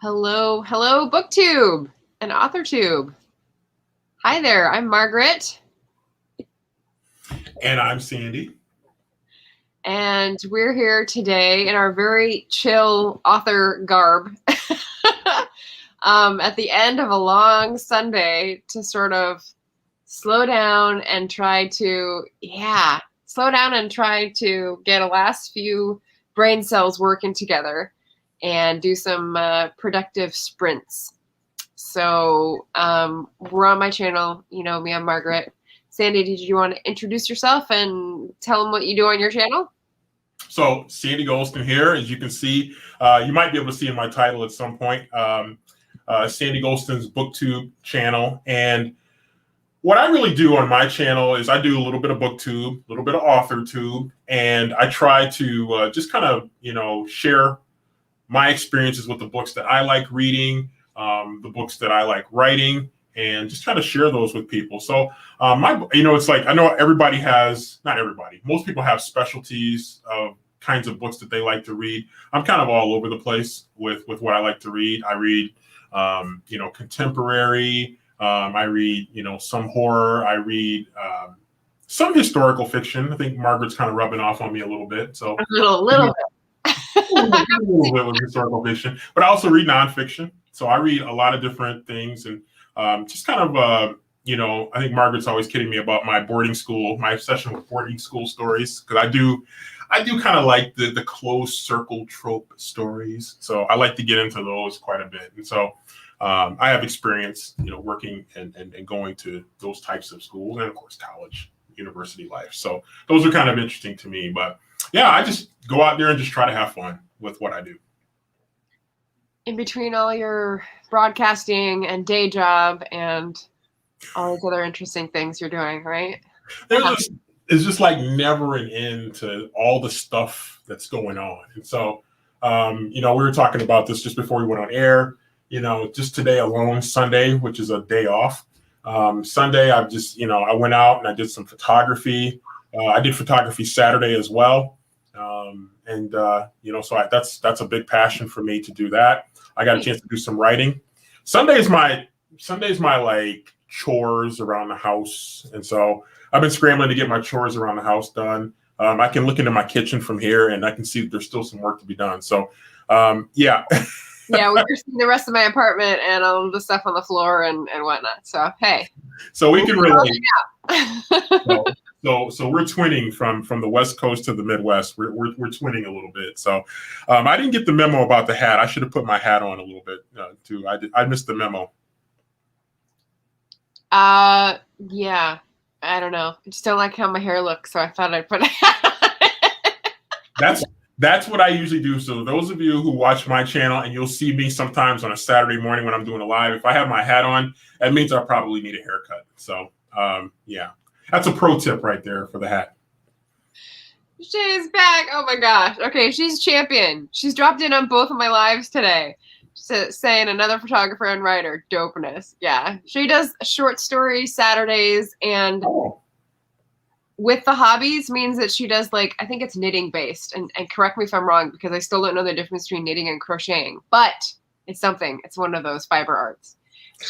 Hello, BookTube and AuthorTube. Hi there, I'm Margaret. And I'm Sandy. And we're here today in our very chill author garb at the end of a long Sunday to sort of slow down and try to get a last few brain cells working together and do some productive sprints. So we're on my channel. You know me, I'm Margaret. Sandy, did you want to introduce yourself and tell them what you do on your channel? So Sandy Gholston here. As you can see, you might be able to see in my title at some point, Sandy Gholston's BookTube channel. And what I really do on my channel is I do a little bit of BookTube, a little bit of AuthorTube, and I try to just kind of, share my experiences with the books that I like reading, the books that I like writing, and just try to share those with people. So it's like, I know everybody has, not everybody, most people have specialties of kinds of books that they like to read. I'm kind of all over the place with what I like to read. I read, contemporary. I read, some horror. I read some historical fiction. I think Margaret's kind of rubbing off on me a little bit. So a little bit. A little bit with historical fiction, but I also read nonfiction. So I read a lot of different things, and just kind of, I think Margaret's always kidding me about my obsession with boarding school stories, because I do kind of like the closed circle trope stories. So I like to get into those quite a bit. And so I have experience, working and going to those types of schools, and of course, college, university life. So those are kind of interesting to me. But yeah, I just go out there and just try to have fun with what I do. In between all your broadcasting and day job and all these other interesting things you're doing, right? It's just like never an end to all the stuff that's going on. And so, we were talking about this just before we went on air. Just today alone, Sunday, which is a day off. Sunday, I've just, I went out and I did some photography. I did photography Saturday as well. So that's a big passion for me to do that. I got a chance to do some writing. Sunday's my like chores around the house. And so I've been scrambling to get my chores around the house done. I can look into my kitchen from here and I can see that there's still some work to be done. So, yeah. Yeah, we're seeing the rest of my apartment and all the stuff on the floor and whatnot. So, hey. So we can relate. So we're twinning from the West Coast to the Midwest. We're twinning a little bit. So I didn't get the memo about the hat. I should have put my hat on a little bit too. I missed the memo. Yeah. I don't know. I just don't like how my hair looks, so I thought I'd put a hat on. That's what I usually do. So those of you who watch my channel, and you'll see me sometimes on a Saturday morning when I'm doing a live, if I have my hat on, that means I probably need a haircut. So yeah. That's a pro tip right there for the hat. She's back. Oh my gosh. Okay, she's champion. She's dropped in on both of my lives today. Saying another photographer and writer. Dopeness. Yeah. She does short stories Saturdays, and with the hobbies means that she does, like, I think it's knitting based. And correct me if I'm wrong, because I still don't know the difference between knitting and crocheting. But it's something. It's one of those fiber arts.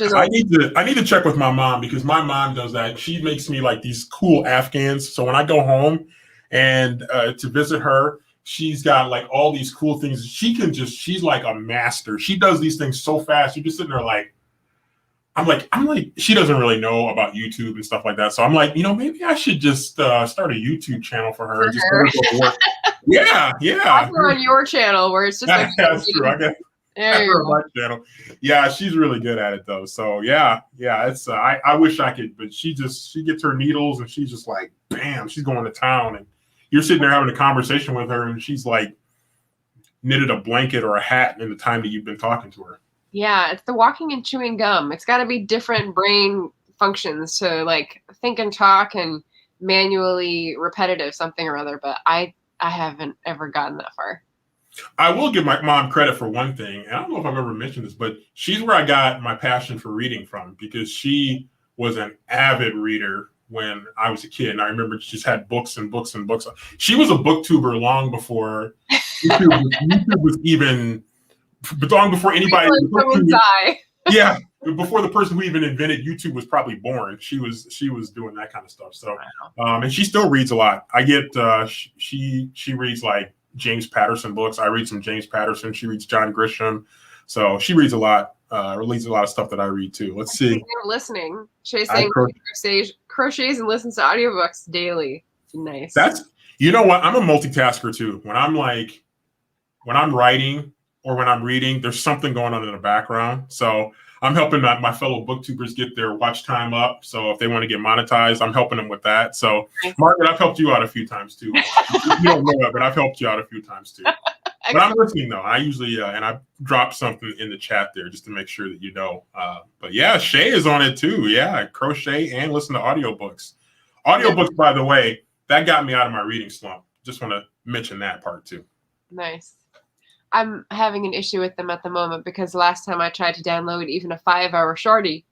I need to check with my mom, because my mom does that. She makes me like these cool Afghans. So when I go home and to visit her, she's got like all these cool things. She's like a master. She does these things so fast. You're just sitting there like, I'm like, she doesn't really know about YouTube and stuff like that. So I'm like, maybe I should just start a YouTube channel for her. Yeah. Also on your channel where it's just like, that's true. I guess. Channel. Yeah, she's really good at it though. So yeah, it's I wish I could, but she gets her needles and she's just like, bam, she's going to town, and you're sitting there having a conversation with her and she's like knitted a blanket or a hat in the time that you've been talking to her. Yeah, it's the walking and chewing gum. It's got to be different brain functions to like think and talk and manually repetitive something or other, but I haven't ever gotten that far. I will give my mom credit for one thing, and I don't know if I've ever mentioned this, but she's where I got my passion for reading from, because she was an avid reader when I was a kid. And I remember she just had books and books and books. She was a booktuber long before YouTube was even long before anybody. Someone's eye. Yeah, before the person who even invented YouTube was probably born. She was doing that kind of stuff. So, and she still reads a lot. I get she reads like James Patterson books. I read some James Patterson. She reads John Grisham. So she reads a lot. Reads a lot of stuff that I read too. Let's see. Listening. Shay's saying crochets and listens to audiobooks daily. Nice. That's, you know what? I'm a multitasker too. When I'm writing or when I'm reading, there's something going on in the background. So I'm helping my fellow booktubers get their watch time up. So if they want to get monetized, I'm helping them with that. So Margaret, I've helped you out a few times too. You don't know it, but I've helped you out a few times too. But I'm listening though. I usually and I drop something in the chat there just to make sure that you know. But yeah, Shay is on it too. Yeah, crochet and listen to audiobooks. Audiobooks, by the way, that got me out of my reading slump. Just want to mention that part too. Nice. I'm having an issue with them at the moment because last time I tried to download even a 5-hour shorty,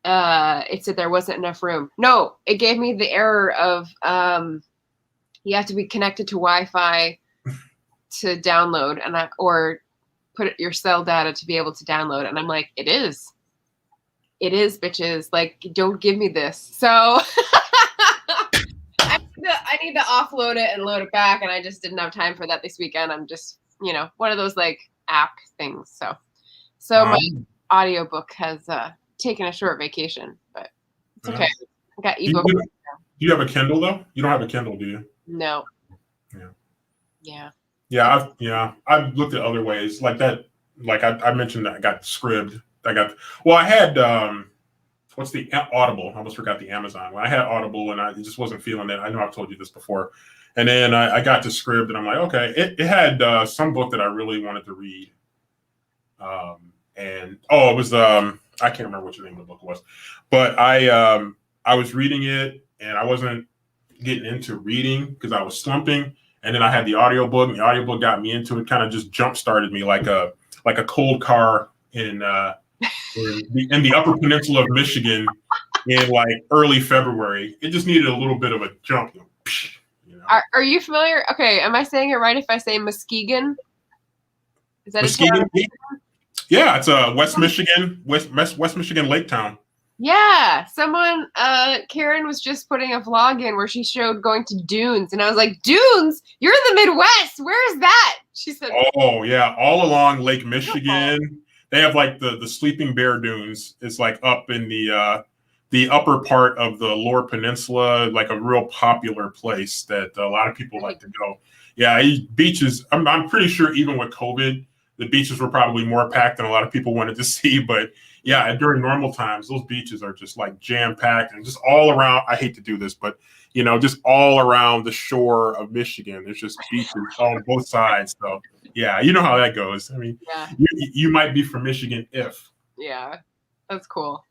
it said there wasn't enough room. No, it gave me the error of you have to be connected to Wi-Fi to download or put your cell data to be able to download. And I'm like, it is, bitches. Like, don't give me this. So I need to offload it and load it back. And I just didn't have time for that this weekend. I'm just, one of those like app things. So my audiobook has taken a short vacation, but it's okay. I got ebook. Do you have a Kindle though? You don't have a Kindle, do you? No. Yeah. I've looked at other ways like that. Like I mentioned that I got Scribd. I had what's the Audible? I almost forgot the Amazon. Well, I had Audible and I just wasn't feeling it. I know I've told you this before. And then I got to Scribd and I'm like, okay, it had some book that I really wanted to read. It was I can't remember what the name of the book was, but I was reading it and I wasn't getting into reading because I was slumping. And then I had the audiobook and the audiobook got me into it, kind of just jump started me like a cold car in the Upper Peninsula of Michigan in like early February. It just needed a little bit of a jump. Are you familiar? Okay, am I saying it right if I say Muskegon? Is that Muskegon? Yeah, it's West Michigan Lake Town. Yeah, someone, Karen was just putting a vlog in where she showed going to dunes, and I was like, dunes? You're in the Midwest. Where is that? She said, oh yeah, all along Lake Michigan. They have like the Sleeping Bear Dunes. It's like up in the upper part of the Lower Peninsula, like a real popular place that a lot of people like to go. Yeah, beaches. I'm pretty sure even with COVID, the beaches were probably more packed than a lot of people wanted to see. But yeah, during normal times, those beaches are just like jam packed and just all around. I hate to do this, but just all around the shore of Michigan, there's just beaches on both sides. So yeah, you know how that goes. I mean, you might be from Michigan if. Yeah, that's cool.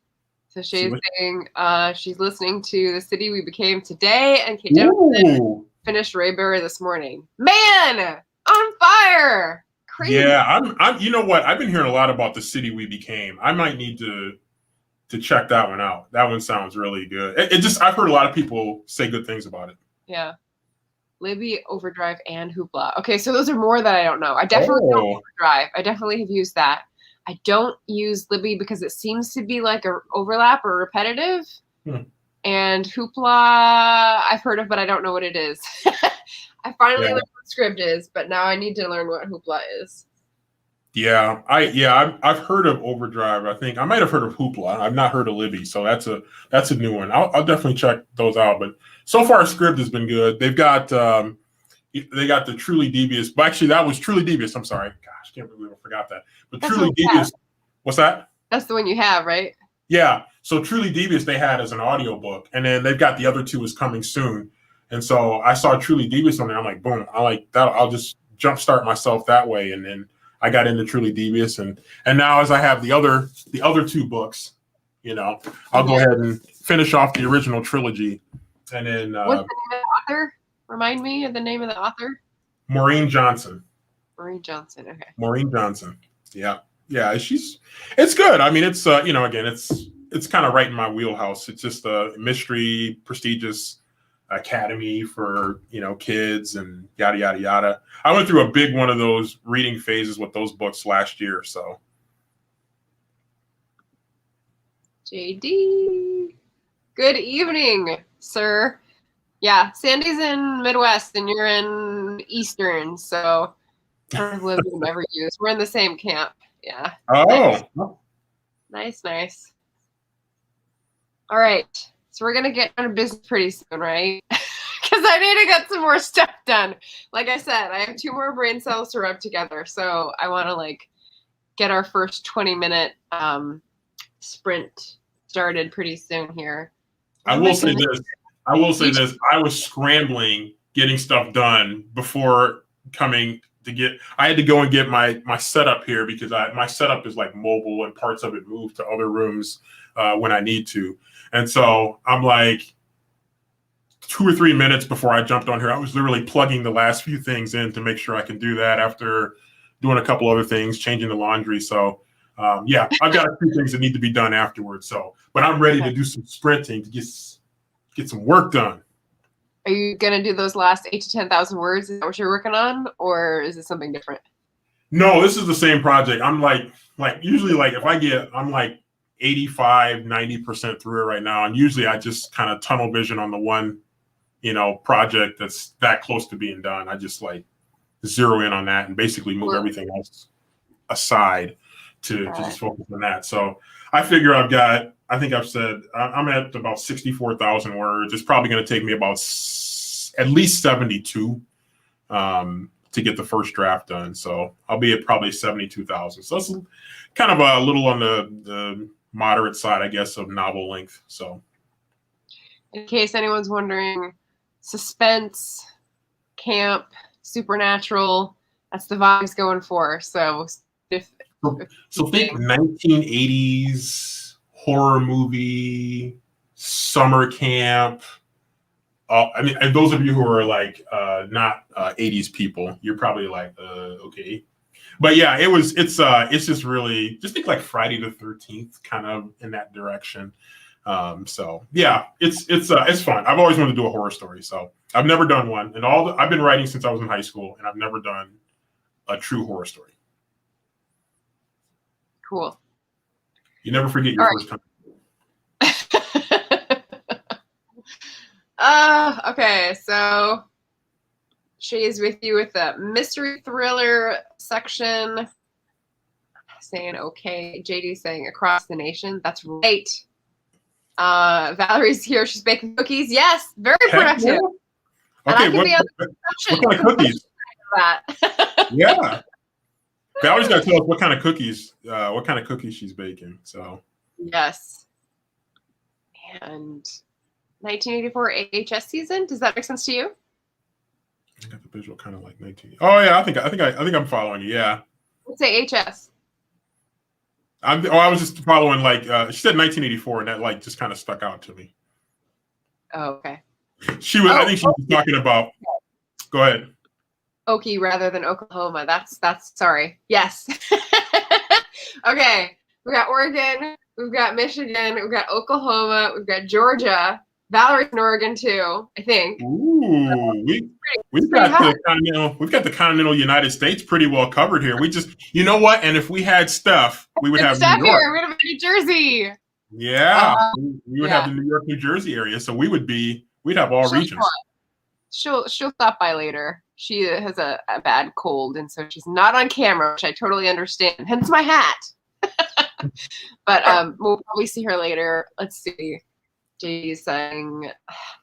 So she's saying she's listening to The City We Became today, and Kate Jefferson finished Ray Berry this morning. Man, on fire! Crazy. Yeah, I'm. You know what? I've been hearing a lot about The City We Became. I might need to check that one out. That one sounds really good. I've heard a lot of people say good things about it. Yeah. Libby, Overdrive, and Hoopla. Okay, so those are more that I don't know. I definitely know Overdrive. I definitely have used that. I don't use Libby because it seems to be like a overlap or repetitive. And Hoopla, I've heard of, but I don't know what it is. I finally learned what Scribd is, but now I need to learn what Hoopla is. Yeah, I've heard of Overdrive. I think I might have heard of Hoopla. I've not heard of Libby, so that's a new one. I'll definitely check those out. But so far, Scribd has been good. They've got the Truly Devious. But actually, that was Truly Devious. I'm sorry, gosh, can't believe I forgot that. But that's Truly Devious. What's that? That's the one you have, right? Yeah. So Truly Devious they had as an audiobook, and then they've got the other two is coming soon. And so I saw Truly Devious on there. I'm like, boom! I like that. I'll just jumpstart myself that way, and then I got into Truly Devious, and now as I have the other two books, I'll go ahead and finish off the original trilogy, and then what's the name of the author? Remind me of the name of the author. Maureen Johnson. Maureen Johnson. Okay. Maureen Johnson. Yeah. It's good. I mean, it's again, it's kind of right in my wheelhouse. It's just a mystery, prestigious, academy for, kids and yada, yada, yada. I went through a big one of those reading phases with those books last year. So. JD. Good evening, sir. Yeah, Sandy's in Midwest and you're in Eastern, so privilege we never use. We're in the same camp. Yeah. Oh. Nice. All right. So we're gonna get on business pretty soon, right? Because I need to get some more stuff done. Like I said, I have 2 more brain cells to rub together, so I want to get our first 20-minute sprint started pretty soon here. I will say this. I was scrambling getting stuff done before coming to get. I had to go and get my setup here because my setup is mobile and parts of it move to other rooms when I need to. And so I'm 2 or 3 minutes before I jumped on here. I was literally plugging the last few things in to make sure I can do that after doing a couple other things, changing the laundry. So I've got a few things that need to be done afterwards. So, but I'm ready to do some sprinting to get some work done. Are you gonna do those last 8,000 to 10,000 words? Is that what you're working on, or is it something different? No, this is the same project. I'm usually if I get, I'm 85, 90% through it right now. And usually I just kind of tunnel vision on the one, project that's that close to being done. I just zero in on that and basically move everything else aside to just focus on that. So I figure I'm at about 64,000 words. It's probably going to take me about at least 72 to get the first draft done. So I'll be at probably 72,000. So that's kind of a little on the moderate side, I guess, of novel length. So in case anyone's wondering, suspense, camp, supernatural, that's the vibes going for. So think 1980s horror movie, summer camp. And those of you who are not 80s people, you're probably okay. But yeah, it's just really just think Friday the 13th kind of in that direction. So yeah, it's fun. I've always wanted to do a horror story, so I've never done one. And I've been writing since I was in high school, and I've never done a true horror story. Cool. You never forget your first time. Okay, so she's with you with the mystery thriller section. Saying okay. JD saying across the nation. That's right. Valerie's here. She's baking cookies. Yes, very productive. Yeah. Okay, what kind of cookies? Yeah. Valerie's got to tell us what kind of cookies she's baking. So yes. And 1984 AHS season. Does that make sense to you? I got the visual kind of 19. Oh yeah, I think I'm following you. Yeah. Let's say HS. I was just following she said 1984, and that just kind of stuck out to me. Oh, okay. She was. I think she was talking about. Go ahead. Okie rather than Oklahoma. That's sorry. Yes. Okay. We got Oregon. We've got Michigan. We've got Oklahoma. We've got Georgia. Valerie's in Oregon too, I think. Ooh, we've got the continental United States pretty well covered here. We just, you know what? And if we had stuff, we would have New York. Here. We'd have New Jersey. Yeah, we would have the New York, New Jersey area. So we'd have all regions. She'll stop by later. She has a bad cold, and so she's not on camera, which I totally understand. Hence my hat. But we'll probably see her later. Let's see. JD's saying,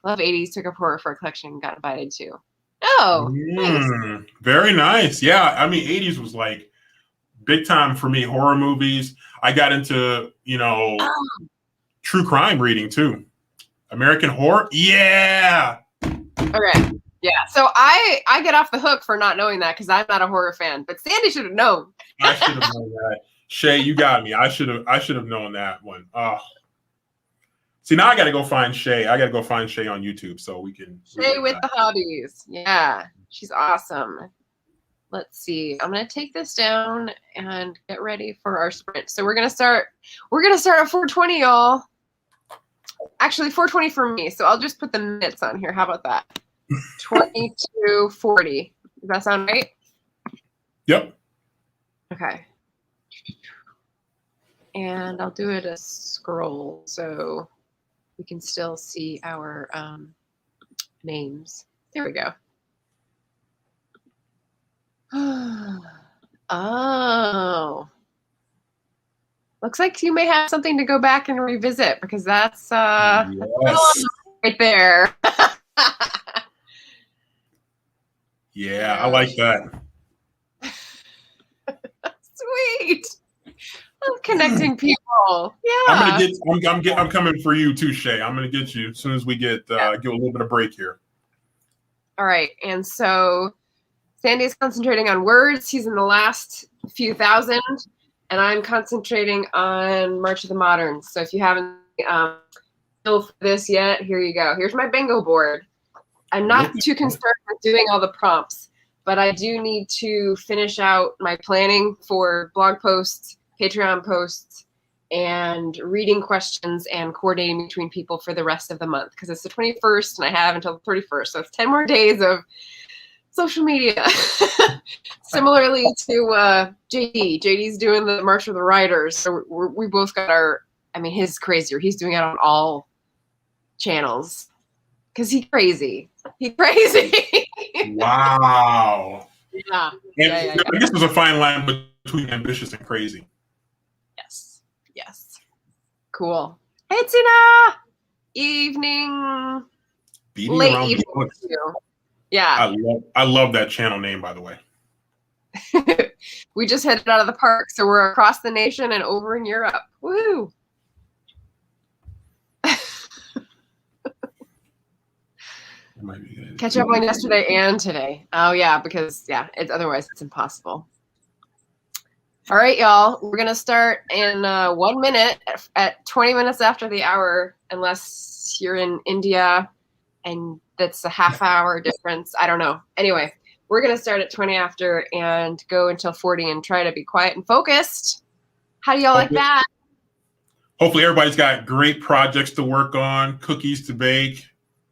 love 80s, took a horror for a collection, got invited to. Oh, nice. Very nice. Yeah, I mean, 80s was big time for me, horror movies. I got into, true crime reading too. American horror. Yeah. Okay. Yeah. So I get off the hook for not knowing that because I'm not a horror fan, but Sandy should have known. I should have known that. Shay, you got me. I should have known that one. Oh. See, now I got to go find Shay. I got to go find Shay on YouTube so we can. Shay with the hobbies. Yeah, she's awesome. Let's see. I'm going to take this down and get ready for our sprint. So we're going to start at 4:20, y'all. Actually, 4:20 for me. So I'll just put the minutes on here. How about that? 22:40. Does that sound right? Yep. Okay. And I'll do it a scroll so we can still see our names. There we go. Oh. Looks like you may have something to go back and revisit because that's Yes. right there. Yeah, I like that. Sweet. I love connecting people. Yeah. I'm coming for you too, Shay. I'm gonna get you as soon as we get a little bit of break here. All right. And so Sandy's concentrating on words. He's in the last few thousand, and I'm concentrating on March of the Moderns. So if you haven't built for this yet, here you go. Here's my bingo board. I'm not too concerned with doing all the prompts, but I do need to finish out my planning for blog posts, Patreon posts, and reading questions and coordinating between people for the rest of the month because it's the 21st and I have until the 31st. So it's 10 more days of social media. Similarly to JD. JD's doing the March of the Writers. So we both got our, I mean, his crazier. He's doing it on all channels because he's crazy. He's crazy. Wow. Yeah. I guess there's a fine line between ambitious and crazy. Yes. Yes. Cool. Hey, Tina. Evening. Beating Late around evening. the bush. Yeah. I love that channel name, by the way. We just headed out of the park, so we're across the nation and over in Europe. Woo! Catch up on yesterday and today. Oh yeah, because otherwise it's impossible. All right, y'all. We're gonna start in 1 minute at 20 minutes after the hour, unless you're in India, and that's a half hour difference. I don't know. Anyway, we're gonna start at 20 after and go until 40 and try to be quiet and focused. How do y'all like that? Hopefully everybody's got great projects to work on, cookies to bake,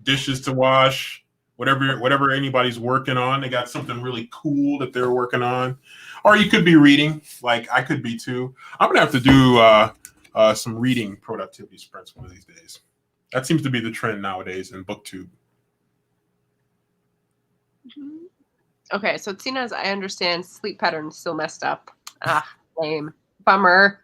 dishes to wash, whatever anybody's working on. They got something really cool that they're working on. Or you could be reading, like I could be too. I'm gonna have to do some reading productivity sprints one of these days. That seems to be the trend nowadays in BookTube. Okay, so Tina's, I understand, sleep pattern still messed up. Lame. Bummer.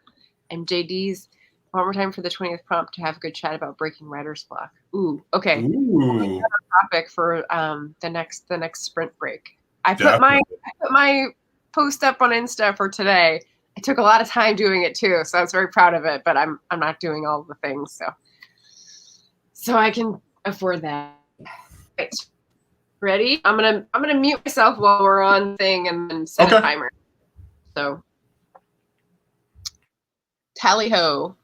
And JD's, one more time for the 20th prompt to have a good chat about breaking writer's block. Ooh, okay. Ooh. Topic for the next sprint break. I put my post up on Insta for today. I took a lot of time doing it too, so I was very proud of it. But I'm not doing all the things, so I can afford that. Right. Ready? I'm gonna mute myself while we're on thing and then set a timer. So tally ho.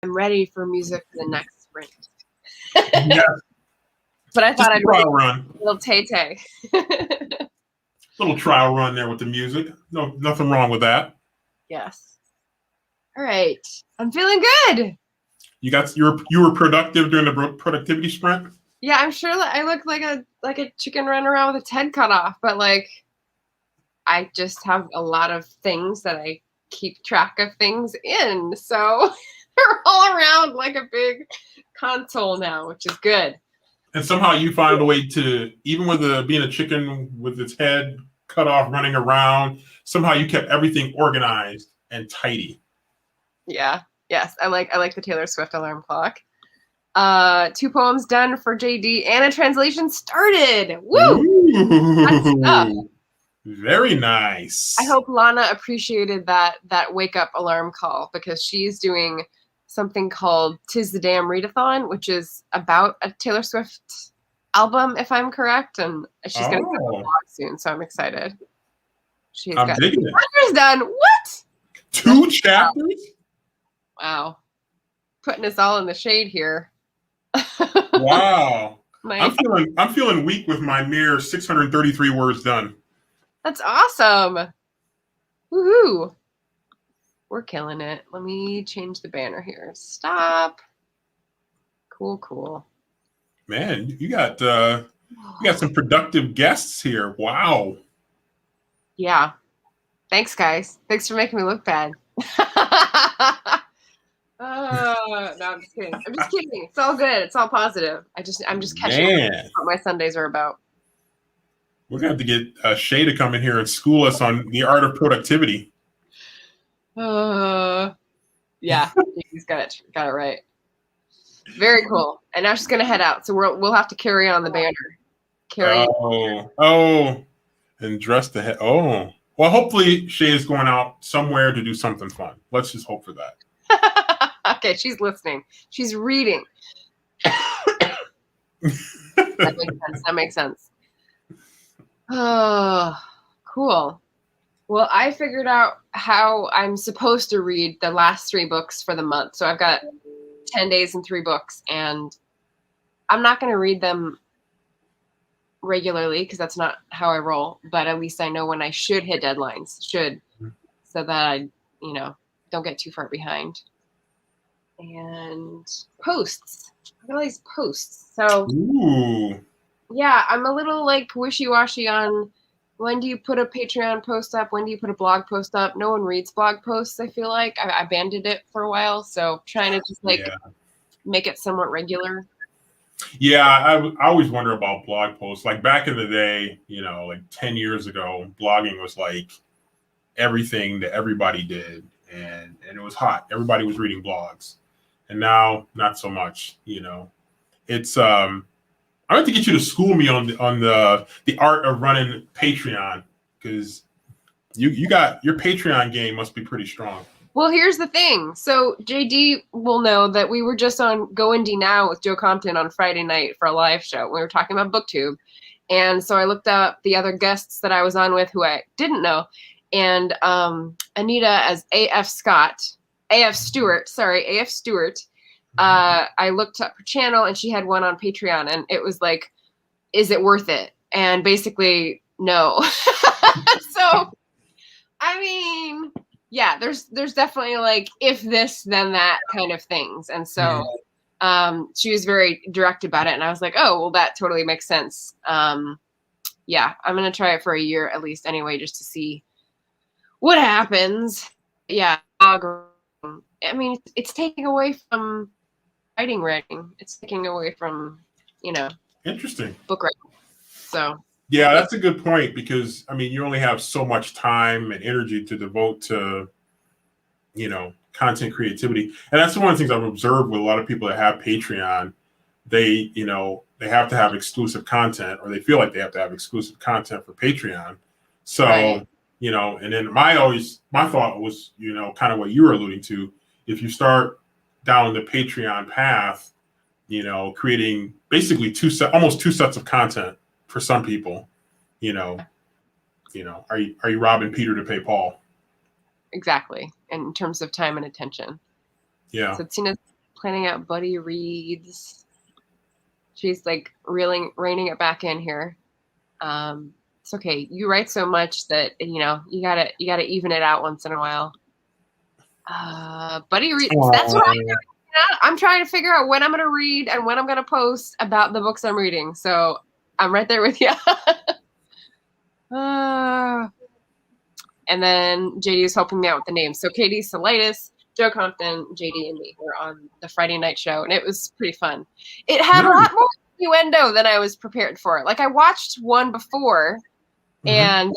I'm ready for music for the next sprint. Yeah, But I just thought a I'd trial run. a little Tay-Tay. Little trial run there with the music. No, nothing wrong with that. Yes. All right. I'm feeling good. You were productive during the productivity sprint. Yeah, I'm sure that I look like a chicken running around with its head cut off, but like I just have a lot of things that I keep track of things in. So they're all around like a big console now, which is good. And somehow you find a way to, even with being a chicken with its head cut off, running around, somehow you kept everything organized and tidy. Yeah. Yes. I like the Taylor Swift alarm clock. 2 poems done for JD and a translation started. Woo! Ooh, very nice. I hope Lana appreciated that wake up alarm call because she's doing something called "Tis the Damn Readathon," which is about a Taylor Swift album, if I'm correct, and she's going to get a blog soon, so I'm excited. She's I'm got digging it. chapters done. What? 2 chapters? Wow, putting us all in the shade here. Wow. Nice. I'm feeling weak with my mere 633 words done. That's awesome. Woohoo. We're killing it. Let me change the banner here. Stop. Cool. Man, you got some productive guests here. Wow. Yeah. Thanks, guys. Thanks for making me look bad. No, I'm just kidding. It's all good. It's all positive. I'm just catching what my Sundays are about. We're gonna have to get Shay to come in here and school us on the art of productivity. Yeah, he's got it right. Very cool. And now she's gonna head out, so we'll have to carry on the banner. And dress the head. Oh, well, hopefully Shay is going out somewhere to do something fun. Let's just hope for that. Okay, she's listening. She's reading. That makes sense. Oh, cool. Well, I figured out how I'm supposed to read the last 3 books for the month. So I've got 10 days and 3 books, and I'm not going to read them regularly because that's not how I roll, but at least I know when I should hit deadlines, so that I, don't get too far behind. And posts. I got all these posts. So yeah, I'm a little like wishy-washy on when do you put a Patreon post up, when do you put a blog post up. No one reads blog posts, I feel like. I abandoned it for a while, so trying to just make it somewhat regular. Yeah, I always wonder about blog posts. Like back in the day, like 10 years ago, blogging was like everything that everybody did, and it was hot. Everybody was reading blogs, and now not so much. It's I have to get you to school me on the art of running Patreon, because you got your Patreon game must be pretty strong. Well, here's the thing. So JD will know that we were just on Go Indie Now with Joe Compton on Friday night for a live show. We were talking about BookTube. And so I looked up the other guests that I was on with who I didn't know. And Anita as AF Stewart. I looked up her channel and she had one on Patreon, and it was like, is it worth it? And basically, no. So, I mean, yeah, there's definitely like if this then that kind of things. And so she was very direct about it, and I was like, oh, well, that totally makes sense. Yeah, I'm gonna try it for a year at least anyway, just to see what happens. Yeah, I mean, it's taking away from writing. It's taking away from Interesting book writing. So yeah, that's a good point, because I mean, you only have so much time and energy to devote to content creativity. And that's one of the things I've observed with a lot of people that have Patreon. They have to have exclusive content, or they feel like they have to have exclusive content for Patreon. So right. And then my thought was kind of what you were alluding to. If you start down the Patreon path, creating basically almost 2 sets of content for some people, are you robbing Peter to pay Paul? Exactly. In terms of time and attention. Yeah. So Tina's planning out buddy reads. She's like reining it back in here. It's okay. You write so much that you gotta even it out once in a while. Buddy reads. That's what I'm doing. I'm trying to figure out when I'm gonna read and when I'm gonna post about the books I'm reading. So I'm right there with you. And then JD was helping me out with the names. So Katie Solitis, Joe Compton, JD, and me were on the Friday night show, and it was pretty fun. It had a lot more innuendo than I was prepared for. Like, I watched one before, and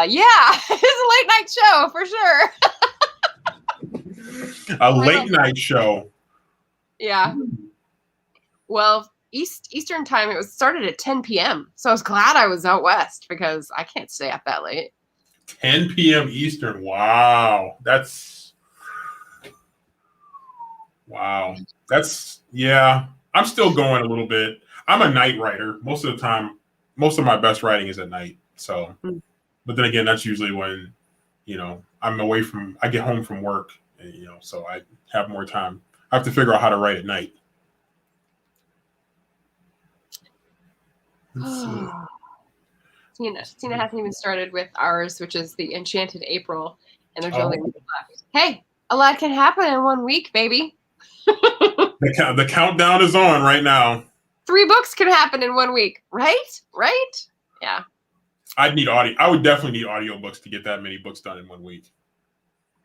yeah, it was a late night show for sure. A late night show. Yeah. Well, Eastern time, it started at 10 p.m. So I was glad I was out west because I can't stay up that late. 10 p.m. Eastern. Wow. Yeah. I'm still going a little bit. I'm a night writer. Most of the time, most of my best writing is at night. So, but then again, that's usually when, I get home from work, and, so I have more time. I have to figure out how to write at night. Tina hasn't even started with ours, which is the Enchanted April, and there's only one left. Hey, a lot can happen in 1 week, baby. The countdown is on right now. 3 books can happen in 1 week, right? Yeah. I'd need audio. I would definitely need audiobooks to get that many books done in 1 week.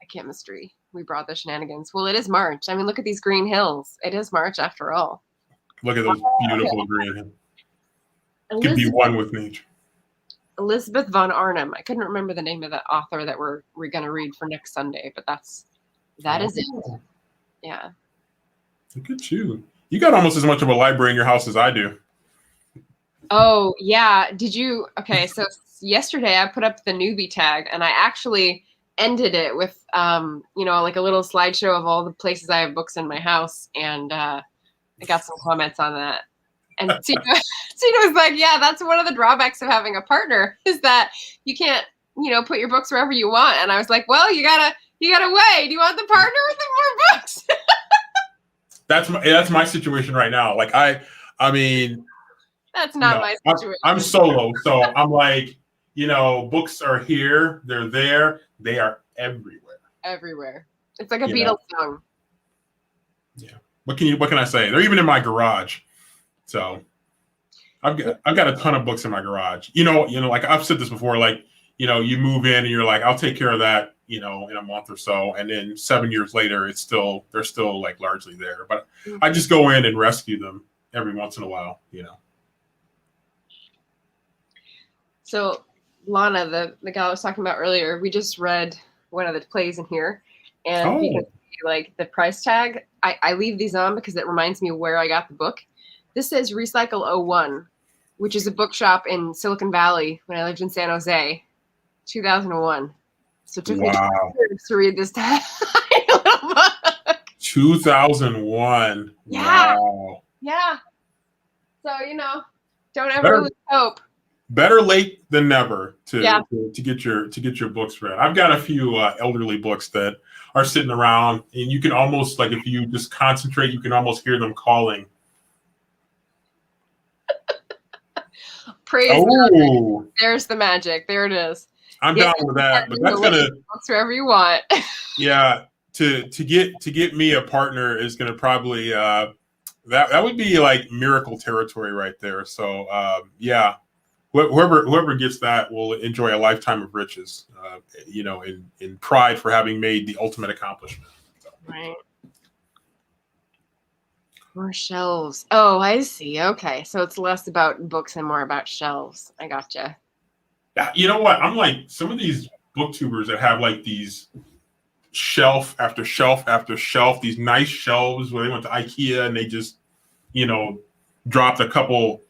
Chemistry. We brought the shenanigans. Well, it is March. I mean, look at these green hills. It is March after all. Look at those beautiful green hills. Could be one with nature. Elizabeth von Arnhem. I couldn't remember the name of the author that we're going to read for next Sunday, but that is it. Yeah. Look at you. You got almost as much of a library in your house as I do. Oh, yeah. Did you? Okay, so yesterday I put up the newbie tag, and I actually ended it with, like a little slideshow of all the places I have books in my house, and I got some comments on that. And Tina was like, yeah, that's one of the drawbacks of having a partner is that you can't, put your books wherever you want. And I was like, well, you gotta weigh. Do you want the partner or the more books? That's my situation right now. Like I mean, that's not my situation. I'm solo, so I'm like, books are here, they're there, they are everywhere. Everywhere. It's like a Beatles song. Yeah. What can I say? They're even in my garage. So I've got a ton of books in my garage. Like I've said this before, like, you move in and you're like, I'll take care of that, in a month or so. And then 7 years later, they're still like largely there. But I just go in and rescue them every once in a while, So Lana, the gal I was talking about earlier, we just read one of the plays in here. And because like the price tag, I leave these on because it reminds me of where I got the book. This says Recycle 01, which is a bookshop in Silicon Valley when I lived in San Jose, 2001. So it took me 2 years to read this little book. 2001. Yeah. Wow. Yeah. So, don't ever lose hope. Better late than never to get your books read. I've got a few elderly books that are sitting around, and you can almost, like, if you just concentrate, you can almost hear them calling. Praise God. There's the magic. There it is. I'm down with that, but that's gonna wherever you want. Yeah, to get me a partner is gonna probably that would be like miracle territory right there. So yeah, whoever gets that will enjoy a lifetime of riches. In pride for having made the ultimate accomplishment. So. Right. More shelves. Oh, I see. Okay. So it's less about books and more about shelves. I gotcha. Yeah, you know what? I'm like some of these booktubers that have like these shelf after shelf after shelf, these nice shelves where they went to IKEA and they just, dropped a couple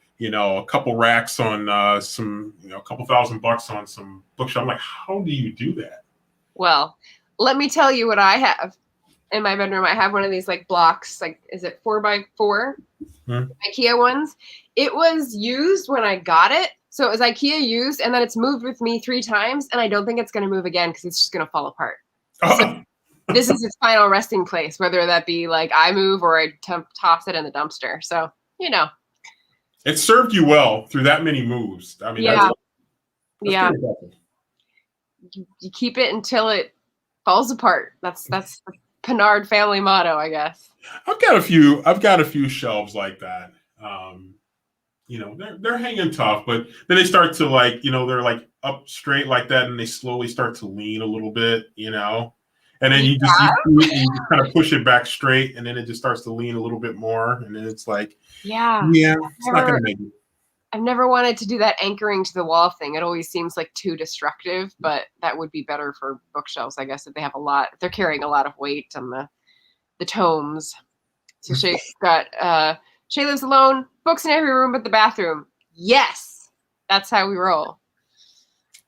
racks on some, a couple $1,000 on some bookshelf. I'm like, how do you do that? Well, let me tell you what I have. In my bedroom, I have one of these like blocks, like, is it 4x4 IKEA ones? It was used when I got it. So it was IKEA used, and then it's moved with me 3 times, and I don't think it's going to move again because it's just going to fall apart. So this is its final resting place, whether that be like I move or I toss it in the dumpster. So, you know. It served you well through that many moves. I mean, Yeah. that's Yeah. pretty impressive. You keep it until it falls apart. That's the Pinard family motto, I guess. I've got a few shelves like that. You know, they're hanging tough, but then they start to like, you know, they're like up straight like that, and they slowly start to lean a little bit, you know, and then you just kind of push it back straight, and then it just starts to lean a little bit more, and then it's like, yeah, it's not gonna make it. I've never wanted to do that anchoring to the wall thing. It always seems like too destructive, but that would be better for bookshelves, I guess, if they have if they're carrying a lot of weight on the tomes. So Shay lives alone, books in every room but the bathroom. Yes, that's how we roll.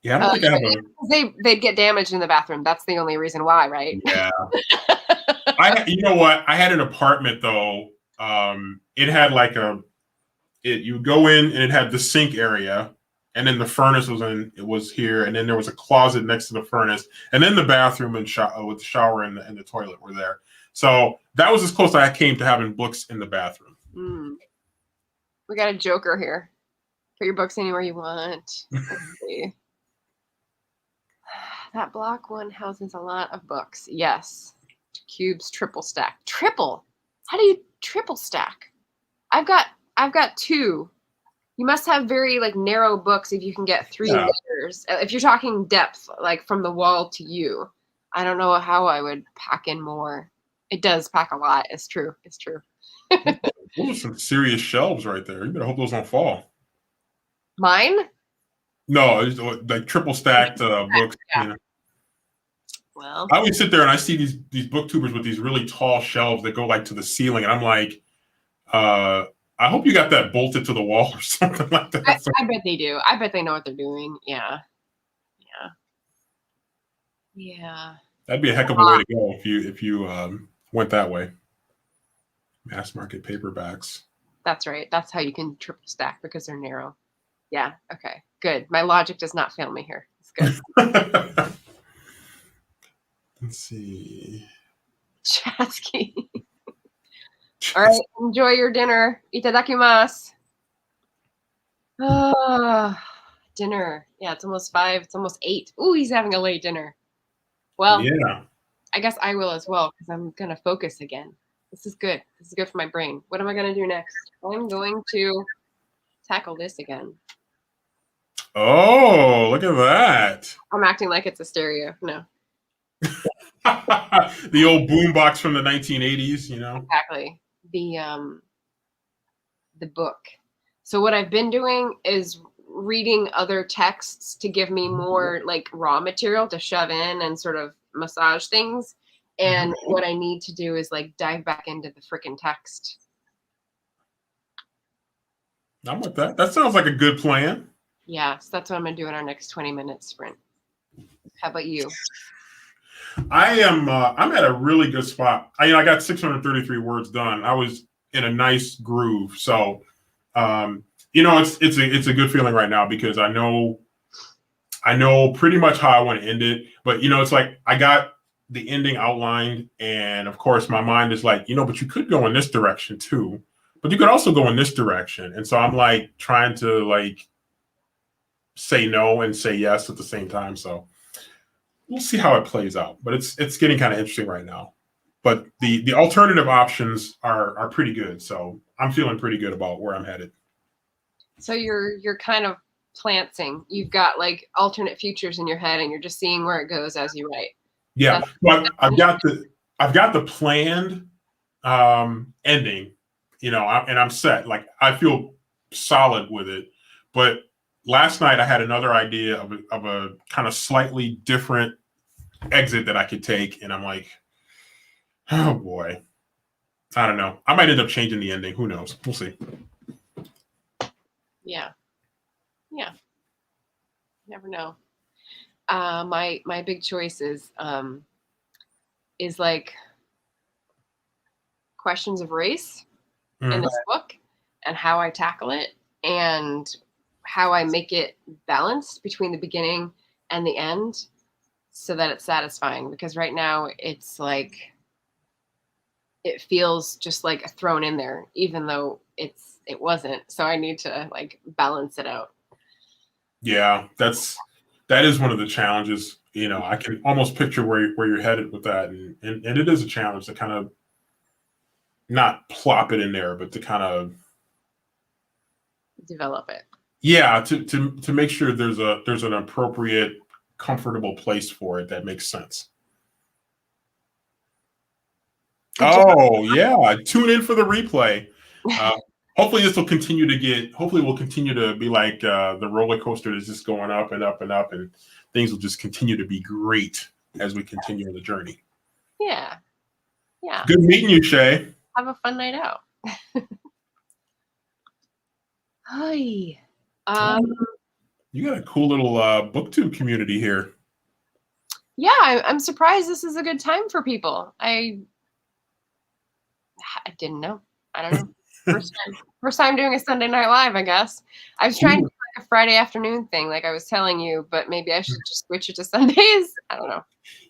Yeah, I don't think I have they'd get damaged in the bathroom. That's the only reason why, right? Yeah. You know what? I had an apartment though. It had like you go in and it had the sink area, and then the furnace was here, and then there was a closet next to the furnace, and then the bathroom and with the shower and the toilet were there. So that was as close as I came to having books in the bathroom. We got a joker here. Put your books anywhere you want. Let's see. That block one houses a lot of books. Yes. Cubes triple stack. Triple? How do you triple stack? I've got 2. You must have very like narrow books if you can get 3 layers. If you're talking depth, like from the wall to you. I don't know how I would pack in more. It does pack a lot. It's true. It's true. Those are some serious shelves right there. You better hope those don't fall. Mine? No, it's like triple stacked books. Yeah. You know. Well, I always sit there and I see these booktubers with these really tall shelves that go like to the ceiling, and I'm like, I hope you got that bolted to the wall or something like that. I bet they do. I bet they know what they're doing. Yeah. That'd be a heck of a way to go if you went that way. Mass market paperbacks. That's right. That's how you can triple stack because they're narrow. Yeah. Okay. Good. My logic does not fail me here. It's good. Let's see. Chasky. All right. Enjoy your dinner. Itadakimasu. Dinner. Yeah, it's almost 5. It's almost 8. Ooh, he's having a late dinner. Well, yeah. I guess I will as well because I'm going to focus again. This is good. This is good for my brain. What am I going to do next? I'm going to tackle this again. Oh, look at that. I'm acting like it's a stereo. No. The old boombox from the 1980s, you know? Exactly. The book. So what I've been doing is reading other texts to give me more like raw material to shove in and sort of massage things. And what I need to do is like dive back into the freaking text. I'm with that. That sounds like a good plan. Yeah, so that's what I'm going to do in our next 20-minute sprint. How about you? I'm at a really good spot. I got 633 words done. I was in a nice groove. So, it's a good feeling right now because I know pretty much how I want to end it. But, it's like I got the ending outlined. And, of course, my mind is like, but you could go in this direction, too. But you could also go in this direction. And so I'm like trying to like say no and say yes at the same time. So we'll see how it plays out. But it's getting kind of interesting right now. But the alternative options are pretty good. So I'm feeling pretty good about where I'm headed. So you're kind of planting. You've got like alternate futures in your head, and you're just seeing where it goes as you write. Yeah, but I've got the planned ending, and I'm set. Like I feel solid with it. But last night I had another idea of a kind of slightly different exit that I could take, and I'm like, oh boy, I don't know. I might end up changing the ending. Who knows? We'll see. Yeah. Never know. My big choice is like questions of race in this book and how I tackle it and how I make it balanced between the beginning and the end. so that it's satisfying, because right now it's like it feels just like thrown in there, even though it wasn't. So I need to like balance it out. Yeah, that is one of the challenges. You know, I can almost picture where you're headed with that, and it is a challenge to kind of not plop it in there, but to kind of Develop it. yeah, to make sure there's an appropriate, comfortable place for it that makes sense. Good job. Oh yeah, tune in for the replay. Uh, hopefully this will continue to get. Hopefully we'll continue to be like the roller coaster that's just going up and up and up, and things will just continue to be great as we continue on the journey. Yeah. Yeah. Good meeting you, Shay. Have a fun night out. Hi. You got a cool little booktube community here. Yeah, I'm surprised this is a good time for people. I didn't know. I don't know. First time doing a Sunday Night Live, I guess. I was trying to do like a Friday afternoon thing, like I was telling you, but maybe I should just switch it to Sundays. I don't know.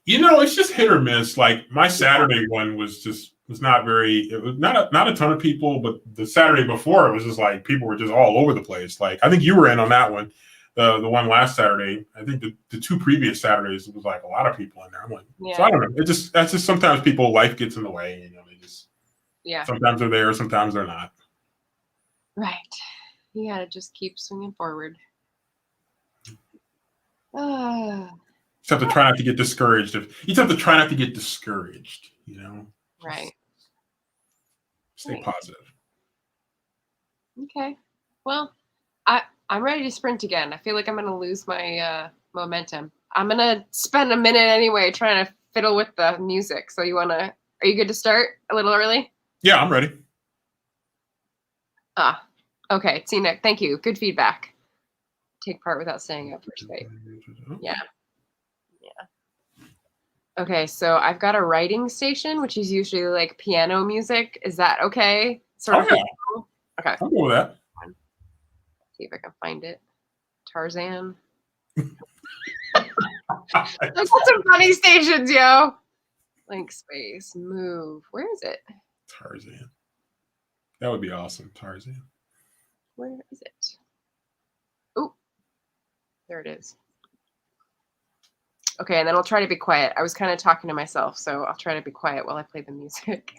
You know, it's just hit or miss. Like my Saturday one was not very. It was not a ton of people, but the Saturday before it was just like people were just all over the place. Like I think you were in on that one, the one last Saturday. I think the two previous Saturdays it was like a lot of people in there. I'm like, Yeah. so I don't know. That's just sometimes people life gets in the way. You know, they just sometimes they're there, sometimes they're not. Right. You gotta just keep swinging forward. You just have to try not to get discouraged. You just have to try not to get discouraged. You know, right. Stay positive. Okay. Well, I'm ready to sprint again. I feel like I'm gonna lose my momentum. I'm gonna spend a minute anyway trying to fiddle with the music. So are you good to start a little early? Yeah, I'm ready. Okay, Tina, thank you. Good feedback. Take part without staying up for space. Yeah. Okay, so I've got a writing station, which is usually like piano music. Is that okay? Yeah. Okay. I'll go with that. See if I can find it. Tarzan. Those are some funny stations, yo. Blank space. Move. Where is it? Tarzan. That would be awesome. Tarzan. Where is it? Oh, there it is. Okay, and then I'll try to be quiet. I was kind of talking to myself, so I'll try to be quiet while I play the music.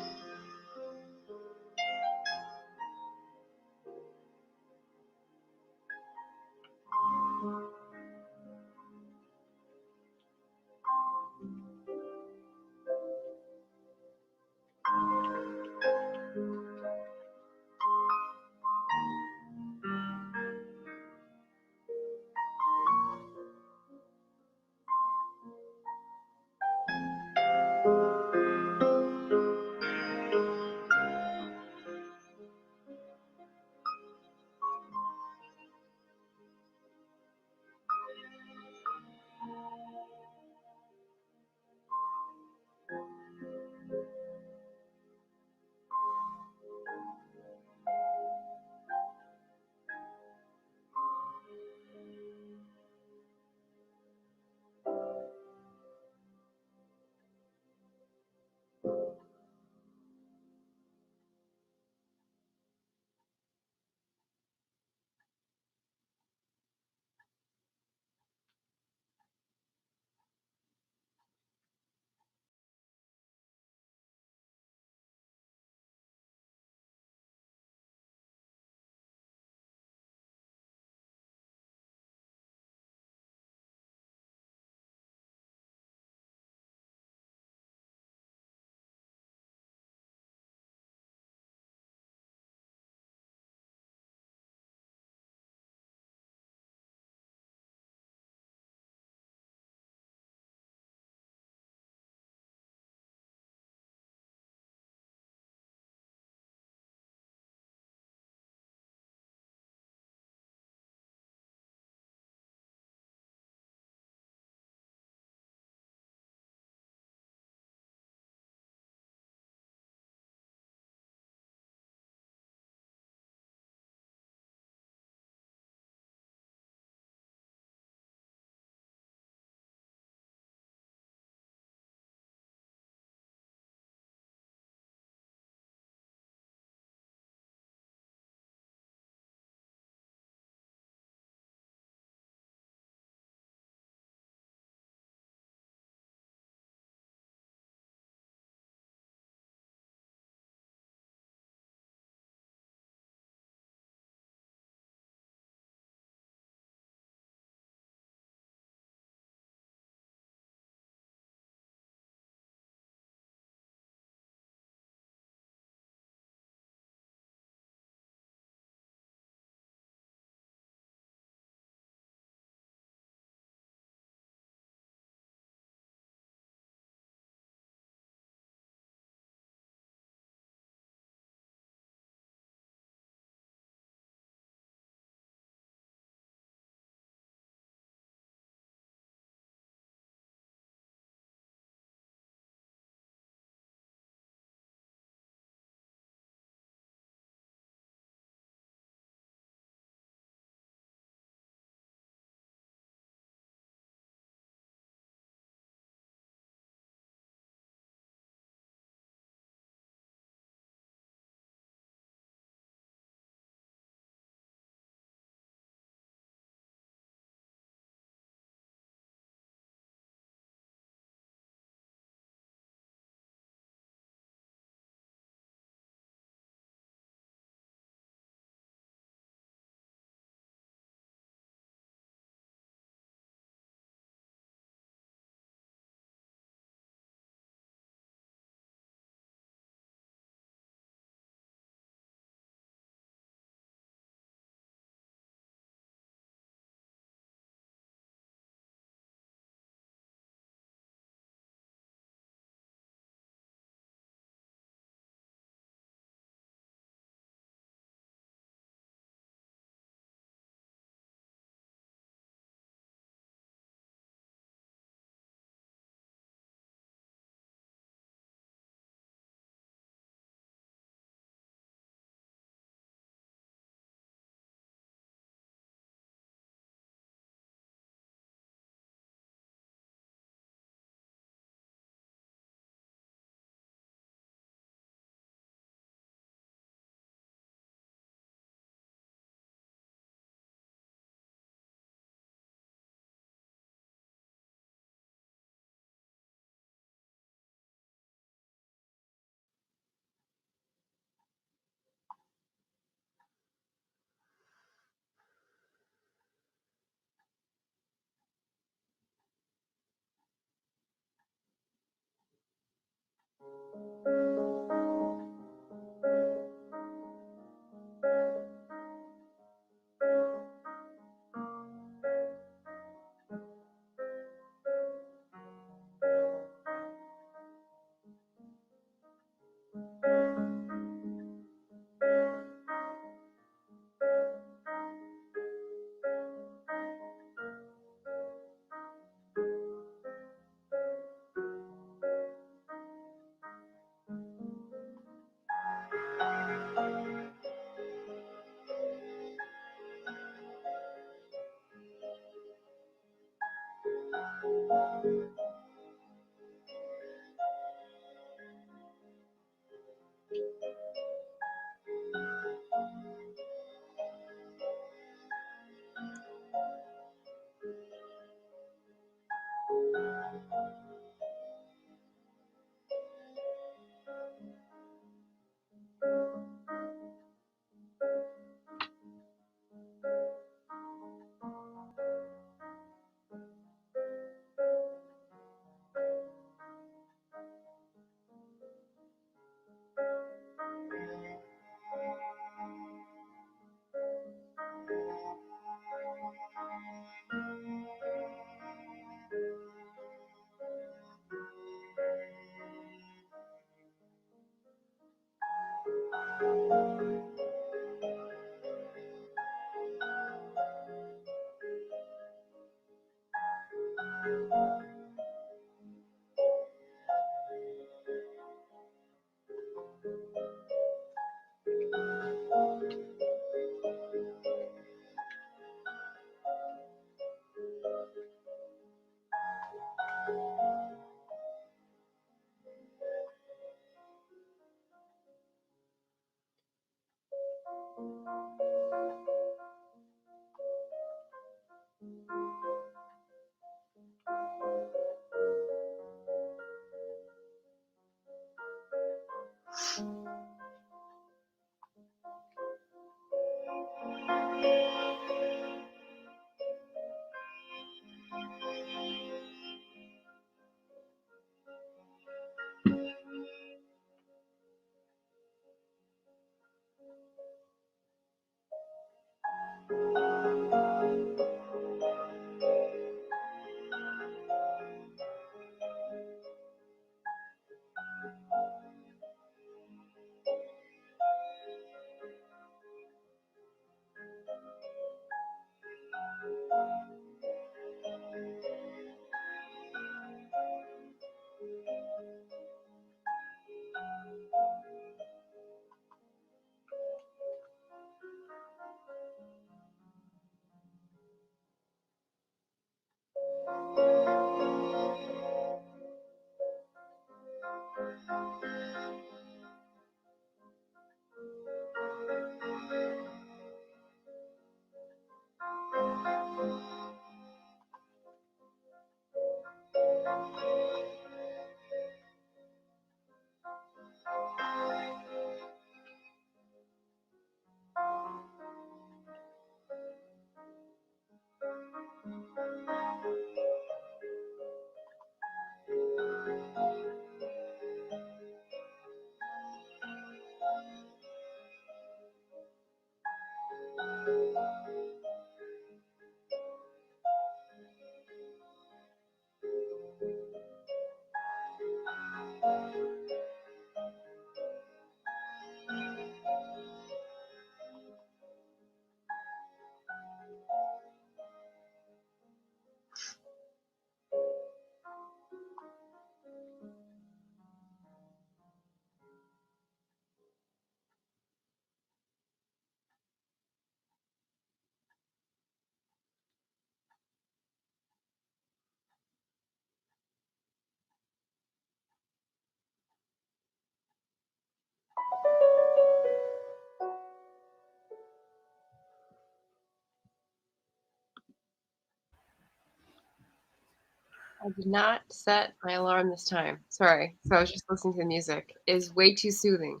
I did not set my alarm this time. Sorry. So I was just listening to the music. Is way too soothing.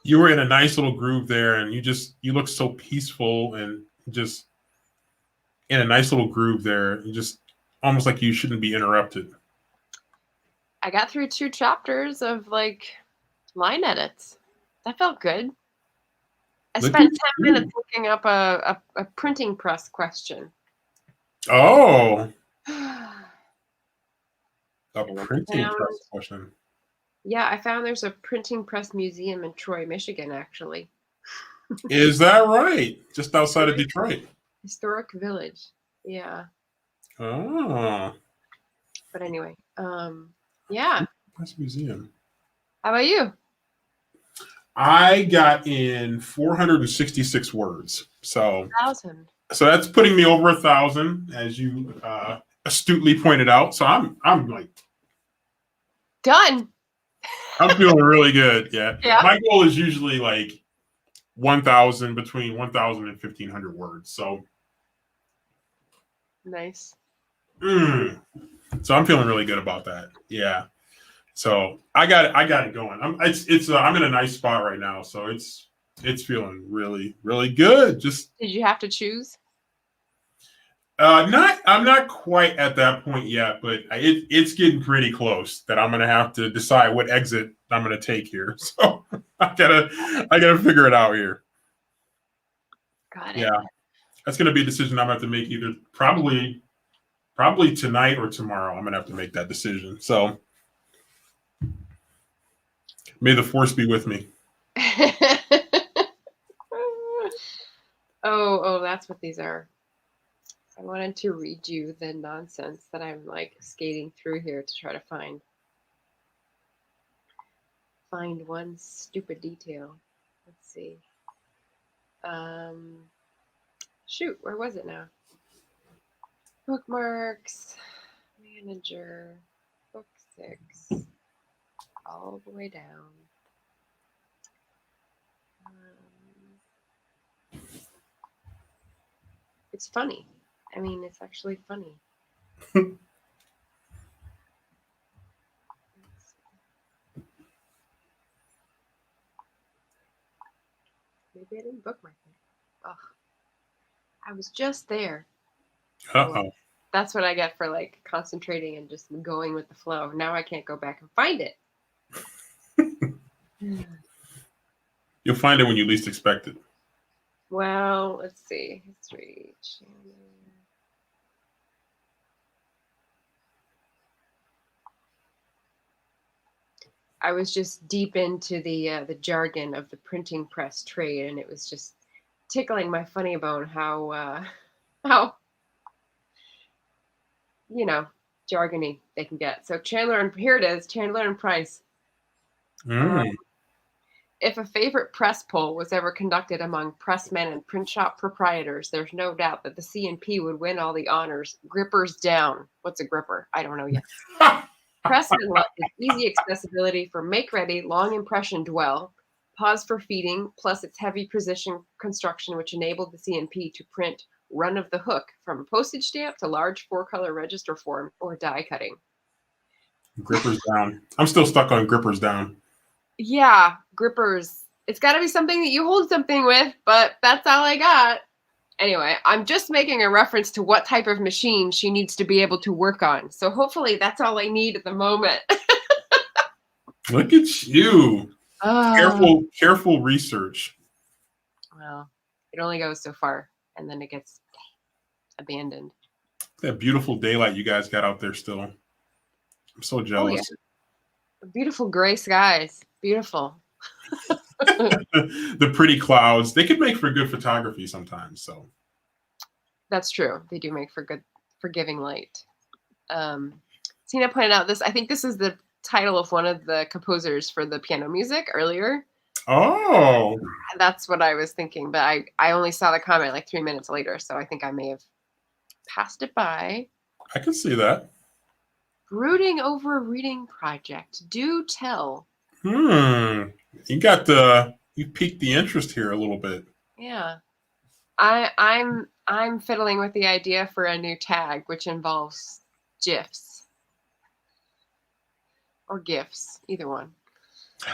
You were in a nice little groove there, and you look so peaceful and just in a nice little groove there. You just almost like you shouldn't be interrupted. I got through 2 chapters of like line edits. That felt good. I Look spent at 10 you. minutes looking up a printing press question. Oh, And a I printing found, press question. yeah, I found there's a printing press museum in Troy, Michigan, actually. Is that right? Just outside of Detroit. Historic village. Yeah. Oh, But anyway, yeah. press museum. How about you? I got in 466 words. Thousand. So that's putting me over 1,000, as you astutely pointed out. So I'm like Done. I'm feeling really good. Yeah, Yeah. my goal is usually like 1,000 between 1,000 and 1,500 words. So Nice. mm, so I'm feeling really good about that. Yeah. So I got it going. I'm in a nice spot right now. So it's feeling really really good. Just Did you have to choose? not I'm not quite at that point yet, but it's getting pretty close that I'm gonna have to decide what exit I'm gonna take here. So I gotta figure it out here. Got it. Yeah, that's gonna be a decision I'm gonna have to make either probably tonight or tomorrow. I'm gonna have to make that decision. So may the force be with me. Oh, that's what these are. I wanted to read you the nonsense that I'm like skating through here to try to find one stupid detail. Let's see. Shoot, where was it now? Bookmarks, manager, book 6, all the way down. It's funny. I mean, it's actually funny. Maybe I didn't bookmark it. Ugh. I was just there. Uh-oh. That's what I get for like concentrating and just going with the flow. Now I can't go back and find it. You'll find it when you least expect it. Well, let's see. History channel. I was just deep into the jargon of the printing press trade, and it was just tickling my funny bone how jargony they can get. So Chandler, and here it is, Chandler and Price. If a favorite press poll was ever conducted among pressmen and print shop proprietors, there's no doubt that the C&P would win all the honors. Grippers down. What's a gripper? I don't know yet. Pressman love is easy accessibility for make-ready, long impression dwell, pause for feeding, plus its heavy precision construction, which enabled the C&P to print run-of-the-hook from postage stamp to large 4-color register form or die cutting. Grippers down. I'm still stuck on grippers down. Yeah, grippers. It's got to be something that you hold something with, but that's all I got. Anyway, I'm just making a reference to what type of machine she needs to be able to work on. So hopefully that's all I need at the moment. Look at you. Careful research. Well, it only goes so far, and then it gets abandoned. That beautiful daylight you guys got out there still. I'm so jealous. Oh, yeah. Beautiful gray skies. Beautiful. The pretty clouds. They could make for good photography sometimes. So that's true. They do make for good forgiving light. Tina pointed out this. I think this is the title of one of the composers for the piano music earlier. Oh, that's what I was thinking, but I only saw the comment like 3 minutes later, so I think I may have passed it by. I can see that. Brooding over a reading project. Do tell. You piqued the interest here a little bit. Yeah. I'm fiddling with the idea for a new tag, which involves GIFs. Or GIFs, either one.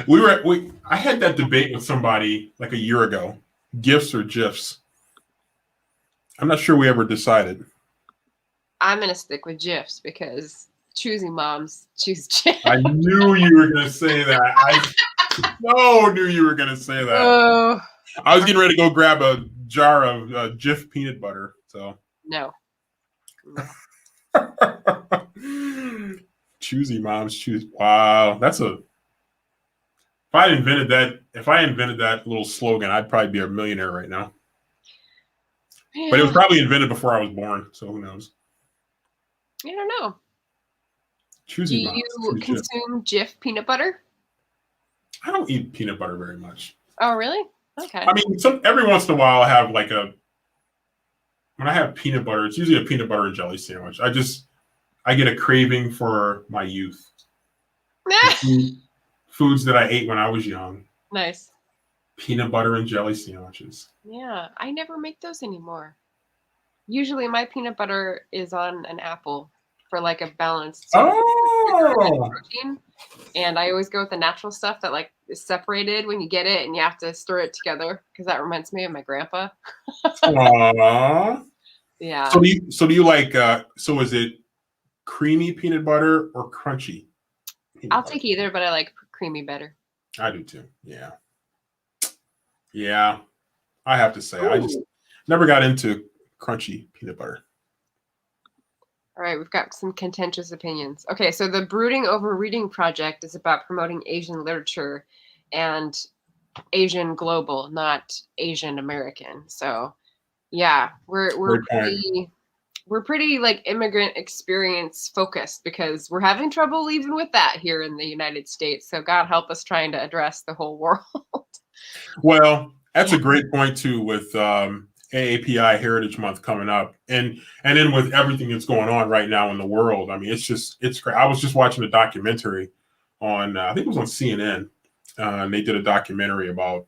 I had that debate with somebody like a year ago. GIFs or GIFs. I'm not sure we ever decided. I'm gonna stick with GIFs because choosy moms choose GIFs. I knew you were gonna say that. I knew you were gonna say that. I was getting ready to go grab a jar of Jif peanut butter. So no. Choosy moms choose. Wow, that's a. If I invented that little slogan, I'd probably be a millionaire right now. Yeah. But it was probably invented before I was born, so who knows? I don't know. Choosy moms. Do you consume Jif peanut butter? I don't eat peanut butter very much. Oh, really? Okay. I mean, every once in a while, I have when I have peanut butter, it's usually a peanut butter and jelly sandwich. I get a craving for my youth. Foods that I ate when I was young. Nice. Peanut butter and jelly sandwiches. Yeah, I never make those anymore. Usually my peanut butter is on an apple for like a balanced protein. And I always go with the natural stuff that like is separated when you get it and you have to stir it together because that reminds me of my grandpa. Aww. Yeah. So do you like so is it creamy peanut butter or crunchy? I'll take either, but I like creamy better. I do too. Yeah. Yeah. I have to say, I just never got into crunchy peanut butter. All right, we've got some contentious opinions. Okay, so the Brooding Over Reading project is about promoting Asian literature and Asian global, not Asian American. So, yeah, we're pretty we're pretty like immigrant experience focused because we're having trouble even with that here in the United States. So God help us trying to address the whole world. Well, that's a great point too with AAPI Heritage Month coming up, and then with everything that's going on right now in the world. I mean, it's great. I was just watching a documentary on I think it was on CNN, and they did a documentary about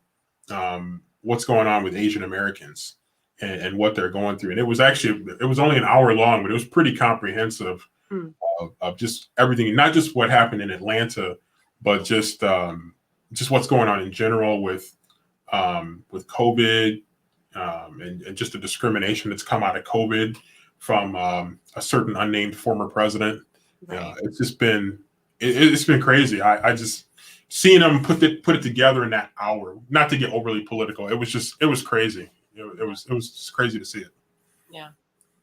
what's going on with Asian Americans and what they're going through, and it was only an hour long, but it was pretty comprehensive of just everything, not just what happened in Atlanta, but just what's going on in general with COVID, and just the discrimination that's come out of COVID from a certain unnamed former president. Right. It's just been it's been crazy. I just seeing them put it together in that hour. Not to get overly political, it was crazy. It was just crazy to see it. Yeah.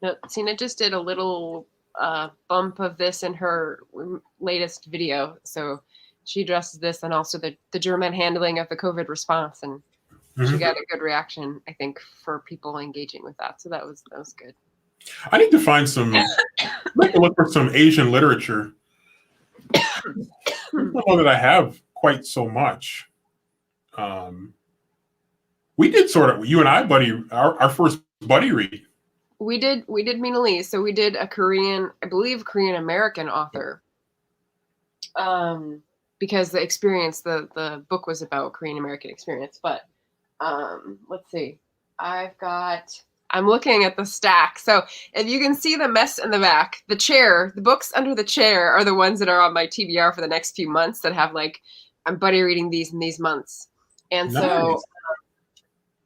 No, Tina just did a little bump of this in her latest video. So she addresses this and also the German handling of the COVID response, and she got a good reaction, I think, for people engaging with that. So that was good. I need to find look for some Asian literature. I don't know that I have quite so much. We did you and I, buddy, our first buddy read. We did Mina Lee. So we did a Korean, I believe, Korean American author. Because the experience, the book was about Korean American experience. But let's see. I'm looking at the stack. So if you can see the mess in the back, the books under the chair are the ones that are on my TBR for the next few months that have like, I'm buddy reading these in these months. And nice. So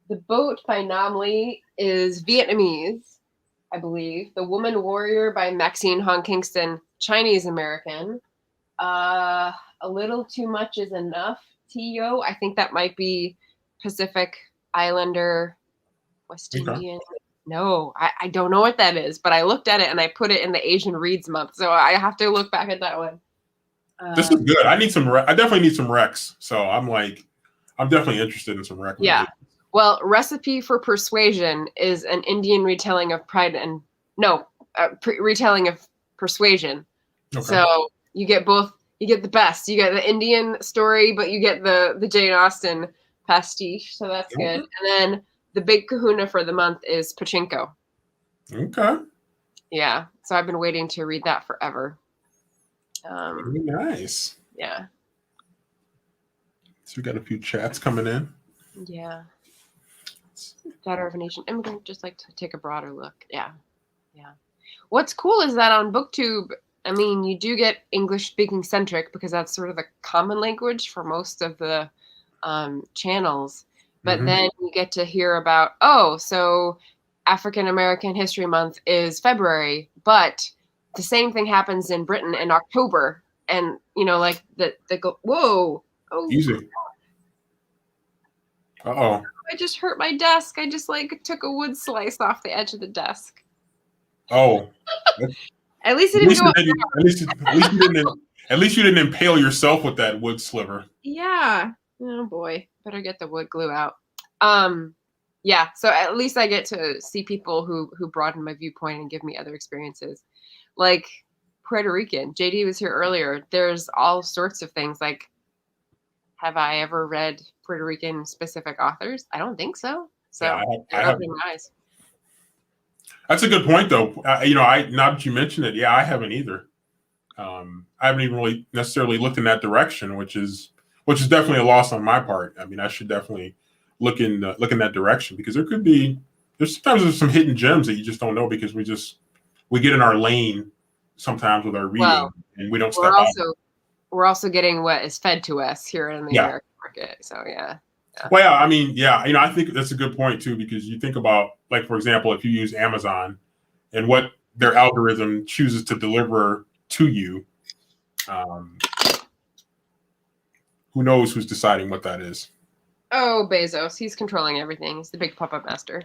The Boat by Nam Lee is Vietnamese, I believe. The Woman Warrior by Maxine Hong Kingston, Chinese American. A Little Too Much Is Enough, T.O. I think that might be Pacific Islander, West Indian. No, I don't know what that is, but I looked at it and I put it in the Asian Reads month, so I have to look back at that one. This is good. I definitely need some recs, so I'm definitely interested in some recs. Yeah. Well, Recipe for Persuasion is an Indian retelling of retelling of Persuasion. Okay. So you get both. You get the best. You get the Indian story, but you get the Jane Austen pastiche, so that's good. And then the big kahuna for the month is Pachinko. Okay. Yeah, so I've been waiting to read that forever. Very nice. Yeah. So we got a few chats coming in. Yeah. Daughter of a Nation Immigrant, just like to take a broader look. Yeah. What's cool is that on BookTube, I mean, you do get English-speaking centric because that's sort of the common language for most of the channels. But then you get to hear about, so African American History Month is February, but the same thing happens in Britain in October. And, like they go, whoa. Oh, easy. Uh-oh. I just hurt my desk. I just took a wood slice off the edge of the desk. Oh. At least it didn't go up. At least you didn't impale yourself with that wood sliver. Yeah. Oh boy. Better get the wood glue out. Yeah. So at least I get to see people who broaden my viewpoint and give me other experiences. Like Puerto Rican. JD was here earlier. There's all sorts of things. Like, have I ever read Puerto Rican specific authors? I don't think so. So I have. Opening my eyes. That's a good point, though. Now that you mentioned it, I haven't either. I haven't even really necessarily looked in that direction, which is definitely a loss on my part. I mean, I should definitely look in that direction because there's sometimes some hidden gems that you just don't know because we get in our lane sometimes with our reading and we don't step out. We're also getting what is fed to us here in the American market. So yeah. Well, yeah, I mean, I think that's a good point too, because you think about, like, for example, if you use Amazon and what their algorithm chooses to deliver to you, who knows who's deciding what that is? Oh, Bezos, he's controlling everything. He's the big puppet master.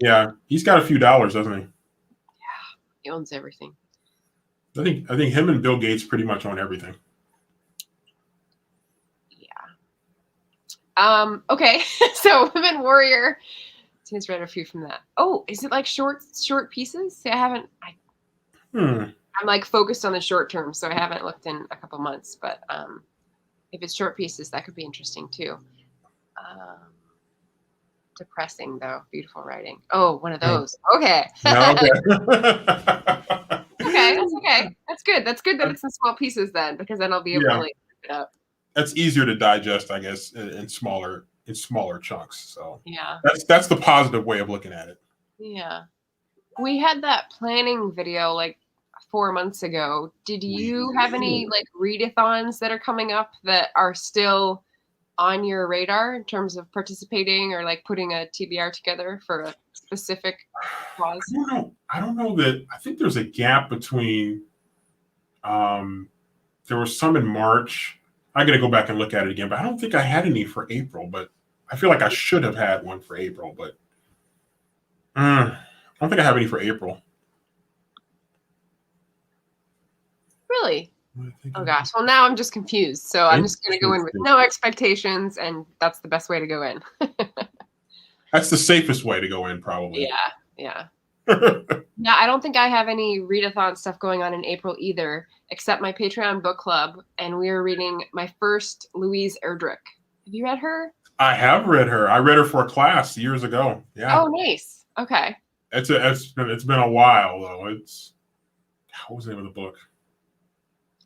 Yeah, he's got a few dollars, doesn't he? Yeah, he owns everything. I think him and Bill Gates pretty much own everything. Okay, so Women Warrior, Tina's read a few from that. Oh, is it like short pieces? See, I haven't. I'm like focused on the short term, so I haven't looked in a couple months. But if it's short pieces, that could be interesting too. Depressing though, beautiful writing. Oh, one of those. Okay. No, okay. Okay, that's okay. That's good. That's good that it's in small pieces then, because then I'll be able to like pick it up. That's easier to digest, I guess, in smaller chunks. So Yeah. that's the positive way of looking at it. Yeah. We had that planning video like 4 months ago. Did you have any like readathons that are coming up that are still on your radar in terms of participating or like putting a TBR together for a specific cause? I don't know that. I think there's a gap between. There was some in March. I got to go back and look at it again, but I don't think I had any for April. But I feel like I should have had one for April, but I don't think I have any for April. Really? Oh gosh. Well, now I'm just confused. So I'm just going to go in with no expectations, and that's the best way to go in. That's the safest way to go in, probably. Yeah. Yeah, I don't think I have any readathon stuff going on in April either, except my Patreon book club, and we are reading my first Louise Erdrich. Have you read her? I have read her. I read her for a class years ago. Yeah. Oh, nice. Okay. It's been a while though. What was the name of the book?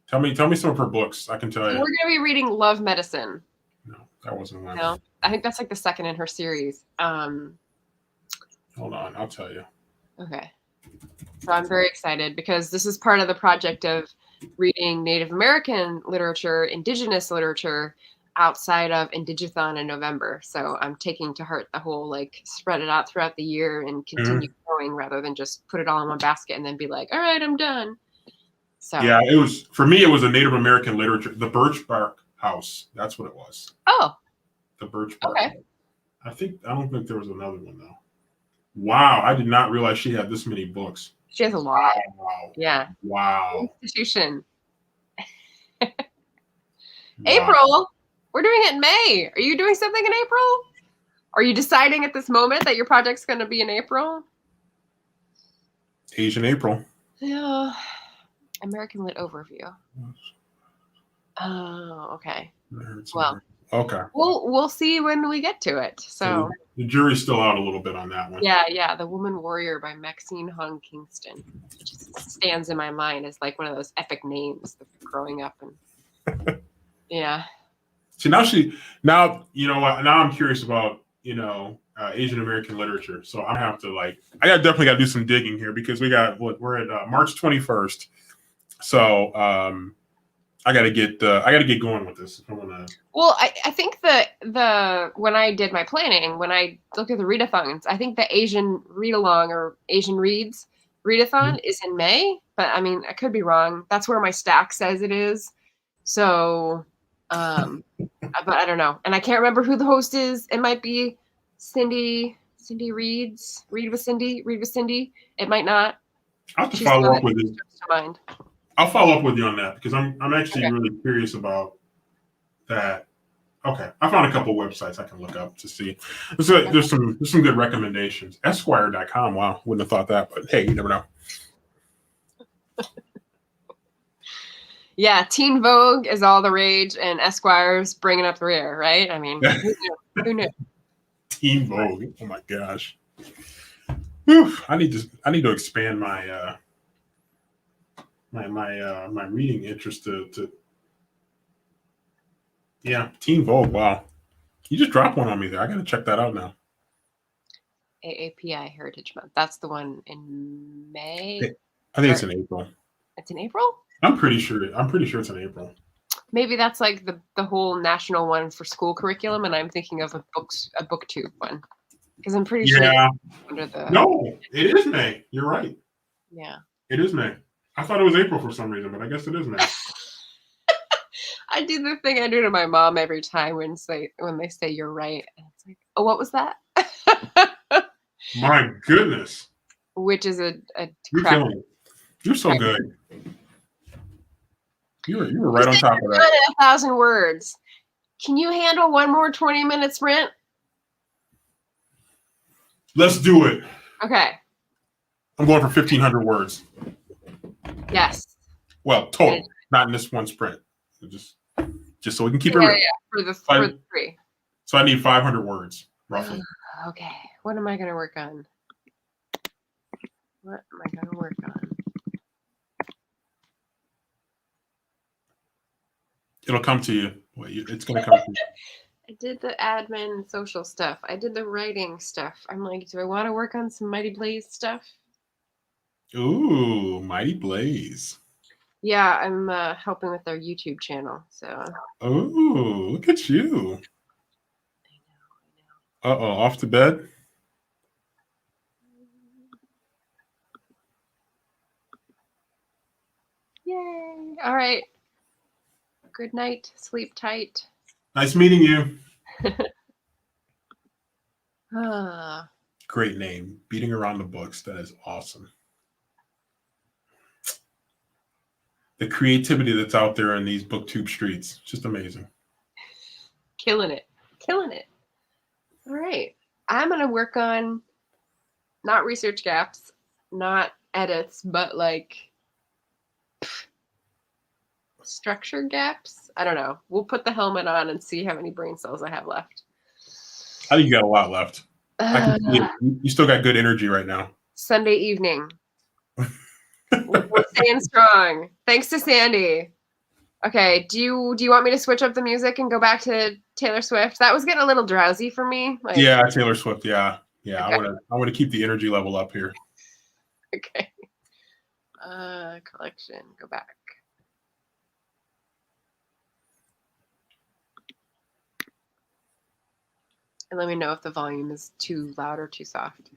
Tell me some of her books. I can tell you. We're gonna be reading Love Medicine. No, that wasn't one. No, I think that's like the second in her series. Hold on, I'll tell you. Okay. So I'm very excited because this is part of the project of reading Native American literature, Indigenous literature outside of Indigathon in November. So I'm taking to heart the whole like spread it out throughout the year and continue growing rather than just put it all in one basket and then be like, all right, I'm done. So yeah, it was for me. It was a Native American literature, the Birch Bark House. That's what it was. Oh, the Birch Bark. Okay. I don't think there was another one though. Wow, I did not realize she had this many books. She has a lot. Wow. Yeah. Wow. Institution. Wow. April. We're doing it in May. Are you doing something in April? Are you deciding at this moment that your project's going to be in April? Asian April. Yeah. American Lit Overview. Oh, okay. Well, okay. We'll see when we get to it. So the jury's still out a little bit on that one. Yeah. The Woman Warrior by Maxine Hong Kingston. It just stands in my mind as like one of those epic names that growing up and yeah. See now you know what? Now I'm curious about Asian American literature. So I have to I definitely got to do some digging here because we're at March 21st. So I got to get going with this. Well, I think the when I did my planning, when I looked at the readathons, I think the Asian read along or Asian reads readathon is in May, but I mean I could be wrong. That's where my stack says it is. So, but I don't know, and I can't remember who the host is. It might be Cindy Reads. Read with Cindy. It might not. I'll have to follow up with you. I'll follow up with you on that because I'm actually really curious about that. Okay, I found a couple of websites I can look up to see. There's some good recommendations. Esquire.com. Wow, wouldn't have thought that, but hey, you never know. Yeah, Teen Vogue is all the rage, and Esquire's bringing up the rear, right? I mean, who knew? Teen Vogue. Oh my gosh. Whew, I need to expand my my reading interest to Teen Vogue. Wow, you just dropped one on me there. I got to check that out now. AAPI Heritage Month. That's the one in May. I think it's in April. It's in April? I'm pretty sure it's in April. Maybe that's like the whole national one for school curriculum, and I'm thinking of a booktube one because I'm pretty sure. No, it is May. You're right. Yeah. It is May. I thought it was April for some reason, but I guess it is May. I do the thing I do to my mom every time when they say you're right. And it's like, oh, what was that? My goodness. Which is a crap. You're so good. You were right on top of that. 1,000 words. Can you handle one more 20-minute sprint? Let's do it. Okay. I'm going for 1,500 words. Yes. Well, total, not in this one sprint. Just so we can keep it Yeah, real. for the 3. So I need 500 words, roughly. Okay. What am I going to work on? What am I going to work on? It'll come to you. It's going to come to you. I did the admin social stuff. I did the writing stuff. I'm like, do I want to work on some Mighty Blaze stuff? Ooh, Mighty Blaze. Yeah, I'm helping with their YouTube channel. So. Oh, look at you. Uh-oh, off to bed? Yay. All right. Good night. Sleep tight. Nice meeting you. Ah. Great name. Beating around the books. That is awesome. The creativity that's out there in these booktube streets. Just amazing. Killing it. Killing it. All right. I'm going to work on not research gaps, not edits, but like structure gaps. I don't know. We'll put the helmet on and see how many brain cells I have left. I think you got a lot left. I can see it. You still got good energy right now. Sunday evening. We're staying strong. Thanks to Sandy. Okay, do you want me to switch up the music and go back to Taylor Swift? That was getting a little drowsy for me. Like, yeah, Taylor Swift. Yeah. Okay. I want to keep the energy level up here. Okay. Collection. Go back. And let me know if the volume is too loud or too soft.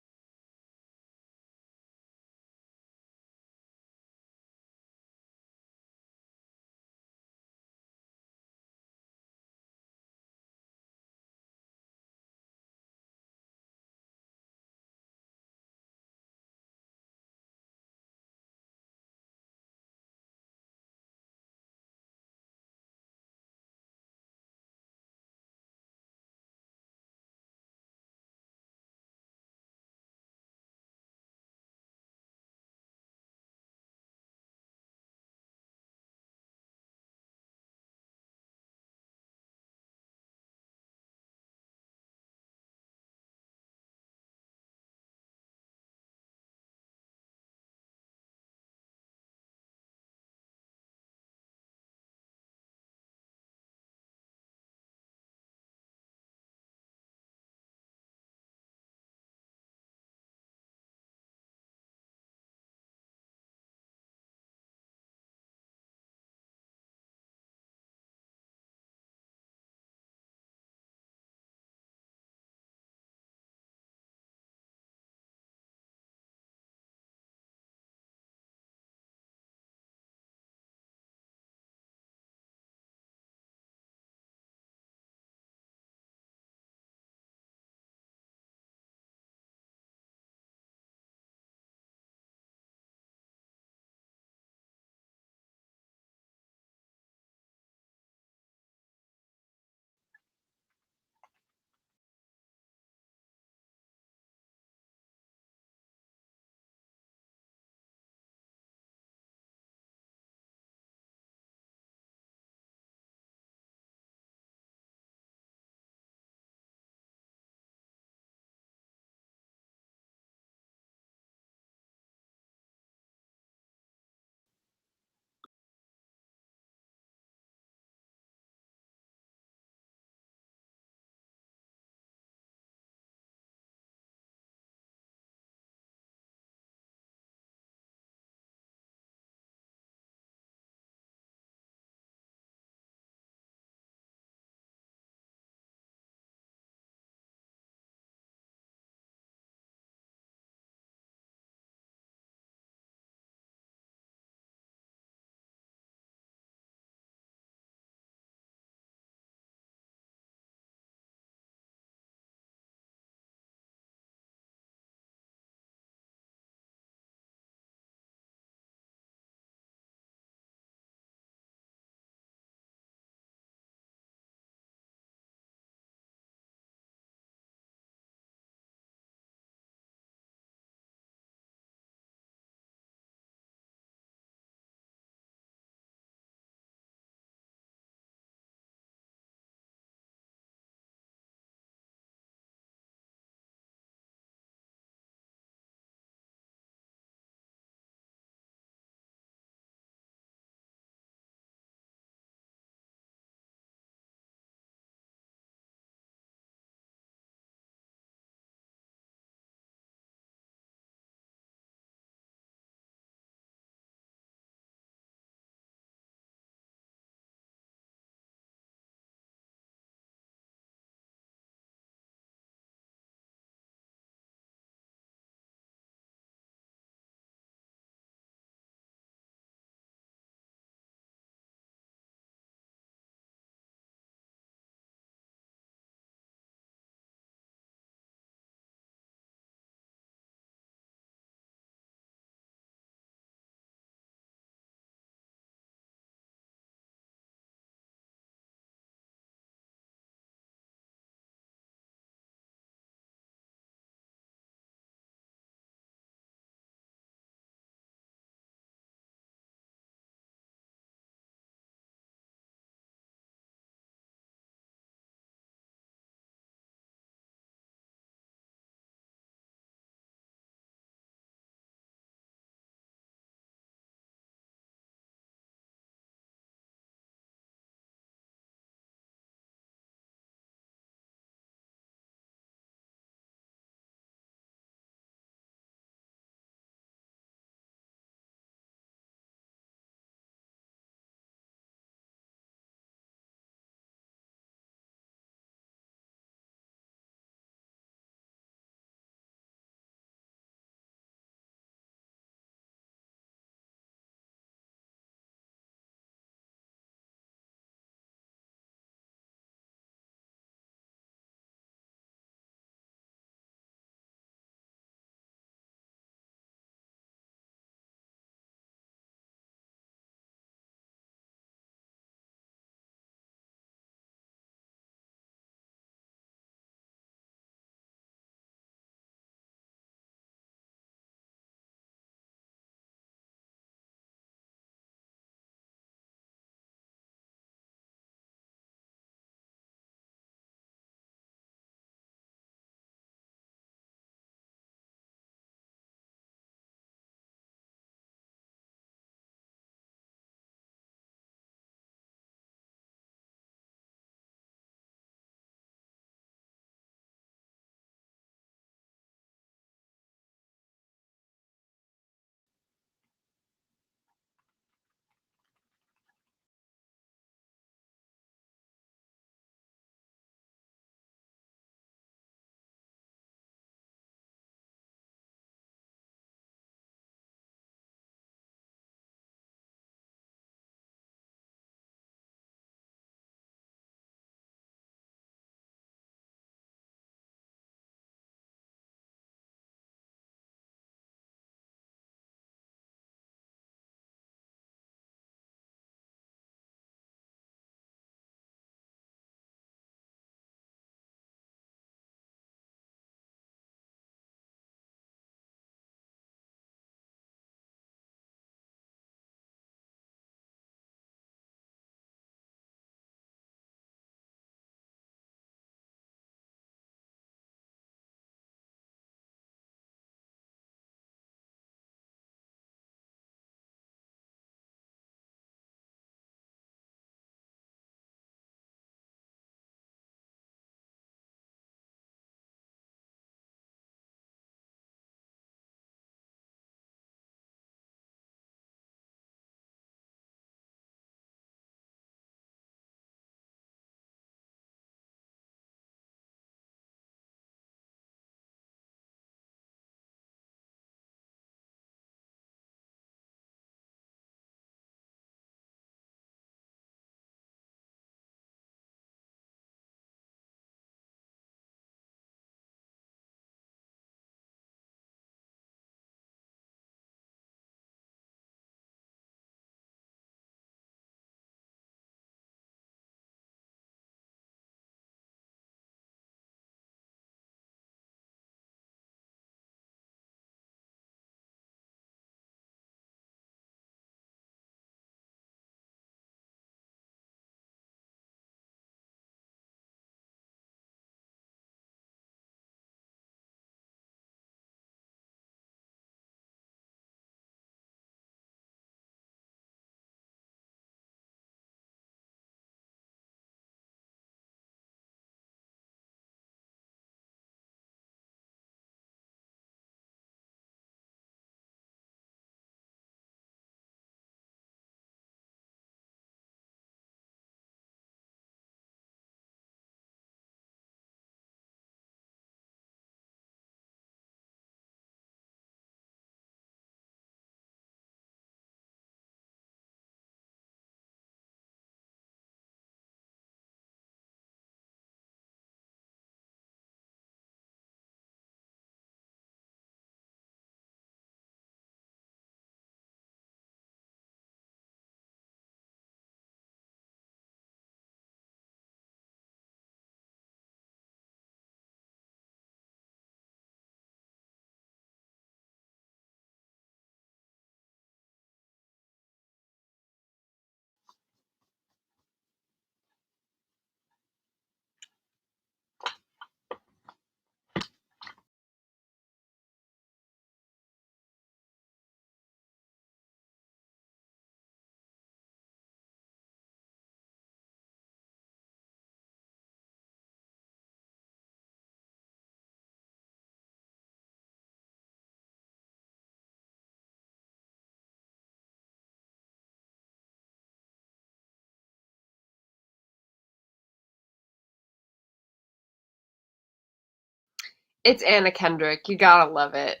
It's Anna Kendrick. You gotta love it.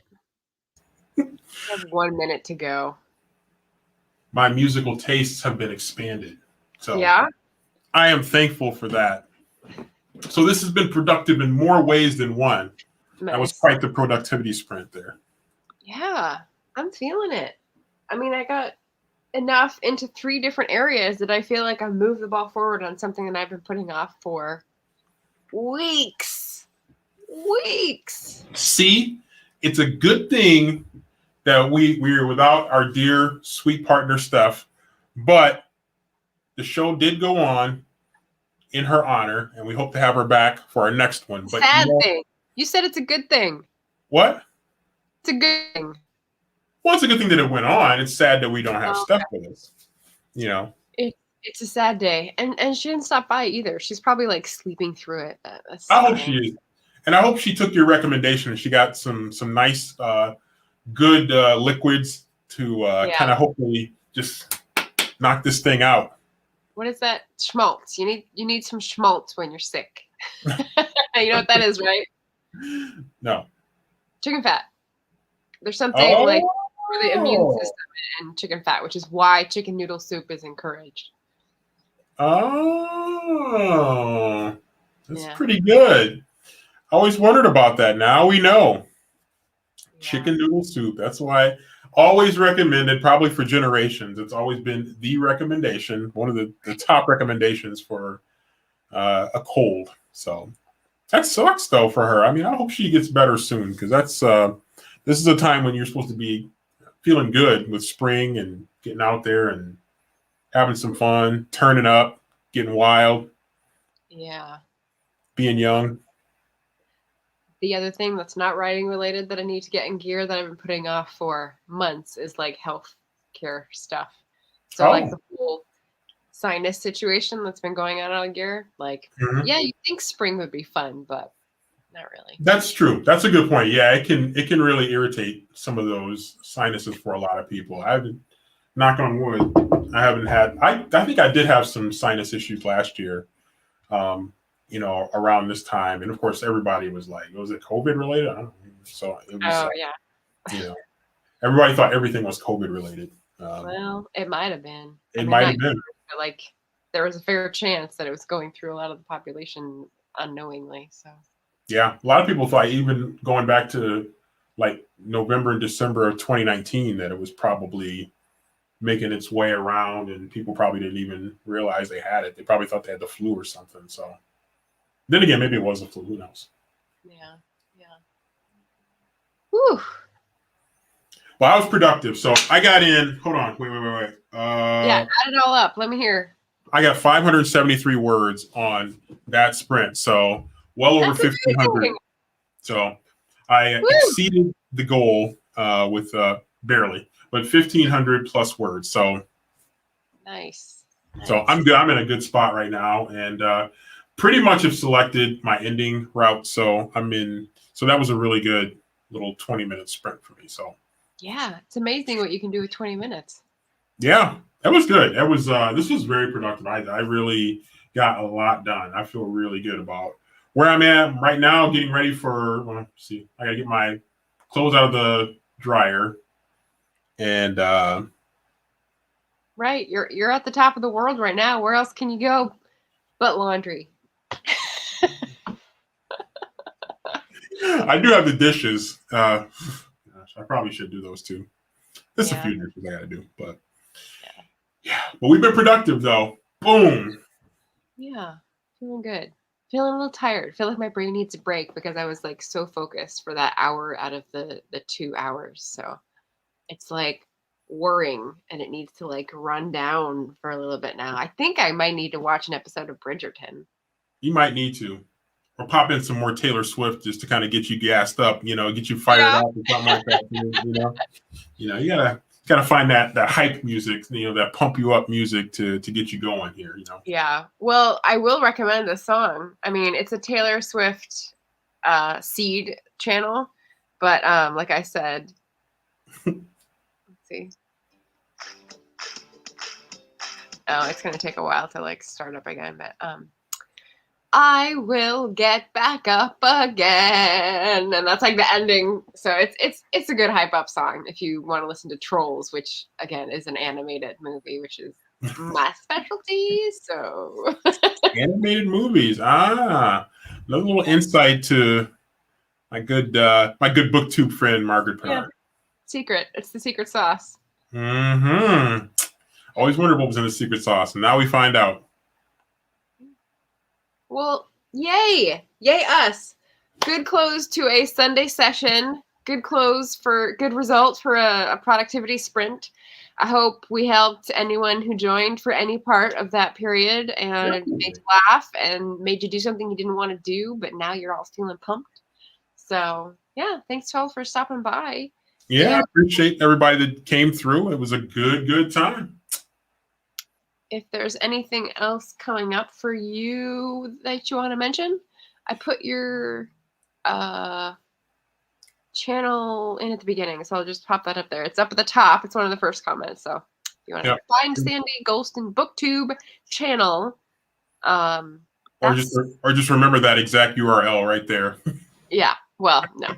You have 1 minute to go. My musical tastes have been expanded. So Yeah? I am thankful for that. So this has been productive in more ways than one. That was Nice. quite the productivity sprint there. Yeah, I'm feeling it. I mean, I got enough into 3 different areas that I feel like I've moved the ball forward on something that I've been putting off for weeks. Weeks. See, it's a good thing that we're without our dear sweet partner Steph, but the show did go on in her honor, and we hope to have her back for our next one. But Sad thing. You said it's a good thing. what? It's a good thing. Well, it's a good thing that it went on. It's sad that we don't have Oh, Steph with us. You know. it's a sad day, and she didn't stop by either. She's probably like sleeping through it. That's I hope fine. she is, and I hope she took your recommendation and she got some nice, good liquids to kind of hopefully just knock this thing out. What is that? Schmaltz. You need some schmaltz when you're sick. You know what that is, right? No. Chicken fat. There's something like for the immune Oh. system in chicken fat, which is why chicken noodle soup is encouraged. Oh, that's Yeah. pretty good. I always wondered about that. Now we know. Yeah. Chicken noodle soup. That's why always recommended, probably for generations. It's always been the recommendation, one of the top recommendations for a cold. So that sucks though for her. I mean, I hope she gets better soon because this is a time when you're supposed to be feeling good with spring and getting out there and having some fun, turning up, getting wild, Yeah. being young. The other thing that's not writing related that I need to get in gear that I've been putting off for months is like health care stuff. So like the whole sinus situation that's been going on out of gear. Like, yeah, you think spring would be fun, but not really. That's true. That's a good point. Yeah, it can really irritate some of those sinuses for a lot of people. I haven't, knock on wood, I haven't had. I think I did have some sinus issues last year. Around this time, and of course, everybody was like, "Was it COVID related?" I don't know. So it was. Oh yeah. Everybody thought everything was COVID related. Well, it might have been. It might have been. But like, there was a fair chance that it was going through a lot of the population unknowingly. So. Yeah, a lot of people thought, even going back to like November and December of 2019, that it was probably making its way around, and people probably didn't even realize they had it. They probably thought they had the flu or something. So then again, maybe it was the flu. Who knows? Yeah. Whew. Well, I was productive, so I got in. Hold on, wait. Yeah, add it all up. Let me hear. I got 573 words on that sprint, so well over 1,500. So I exceeded the goal with barely, but 1,500 plus words. So nice. So I'm good. I'm in a good spot right now, and pretty much have selected my ending route. So I'm in. So that was a really good little 20-minute sprint for me. So yeah, it's amazing what you can do with 20 minutes. Yeah, that was good. That was this was very productive. I really got a lot done. I feel really good about where I'm at right now, getting ready for see, I gotta get my clothes out of the dryer. And right, you're at the top of the world right now. Where else can you go but laundry? I do have the dishes. Gosh, I probably should do those too. There's a few dishes I gotta do, but yeah. But we've been productive though. Boom. Yeah, feeling good. Feeling a little tired. Feel like my brain needs a break because I was like so focused for that hour out of the 2 hours. So it's like whirring and it needs to like run down for a little bit now. I think I might need to watch an episode of Bridgerton. You might need to. Or pop in some more Taylor Swift just to kind of get you gassed up, get you fired up or something like that. You gotta find that hype music, that pump you up music to get you going here. Yeah. Well, I will recommend this song. I mean, it's a Taylor Swift seed channel, but like I said, let's see. Oh, it's gonna take a while to like start up again, but I will get back up again, and that's like the ending. So it's a good hype up song if you want to listen to Trolls, which again is an animated movie, which is my specialty. So Animated movies. Another little insight to my good booktube friend Margaret yeah, Bernard. secret. It's the secret sauce. Mm-hmm. Always wondered what was in the secret sauce, and now we find out. Well, yay! Yay us! Good close to a Sunday session. Good close for good result for a productivity sprint. I hope we helped anyone who joined for any part of that period and made you laugh and made you do something you didn't want to do, but now you're all feeling pumped. So, yeah, thanks, 12, for stopping by. Yeah, I And appreciate everybody that came through. It was a good time. if there's anything else coming up for you that you want to mention, I put your channel in at the beginning, so I'll just pop that up there. It's up at the top. It's one of the first comments. So if you want to find Sandy Gholston BookTube channel, or just remember that exact URL right there. Yeah. Well, no.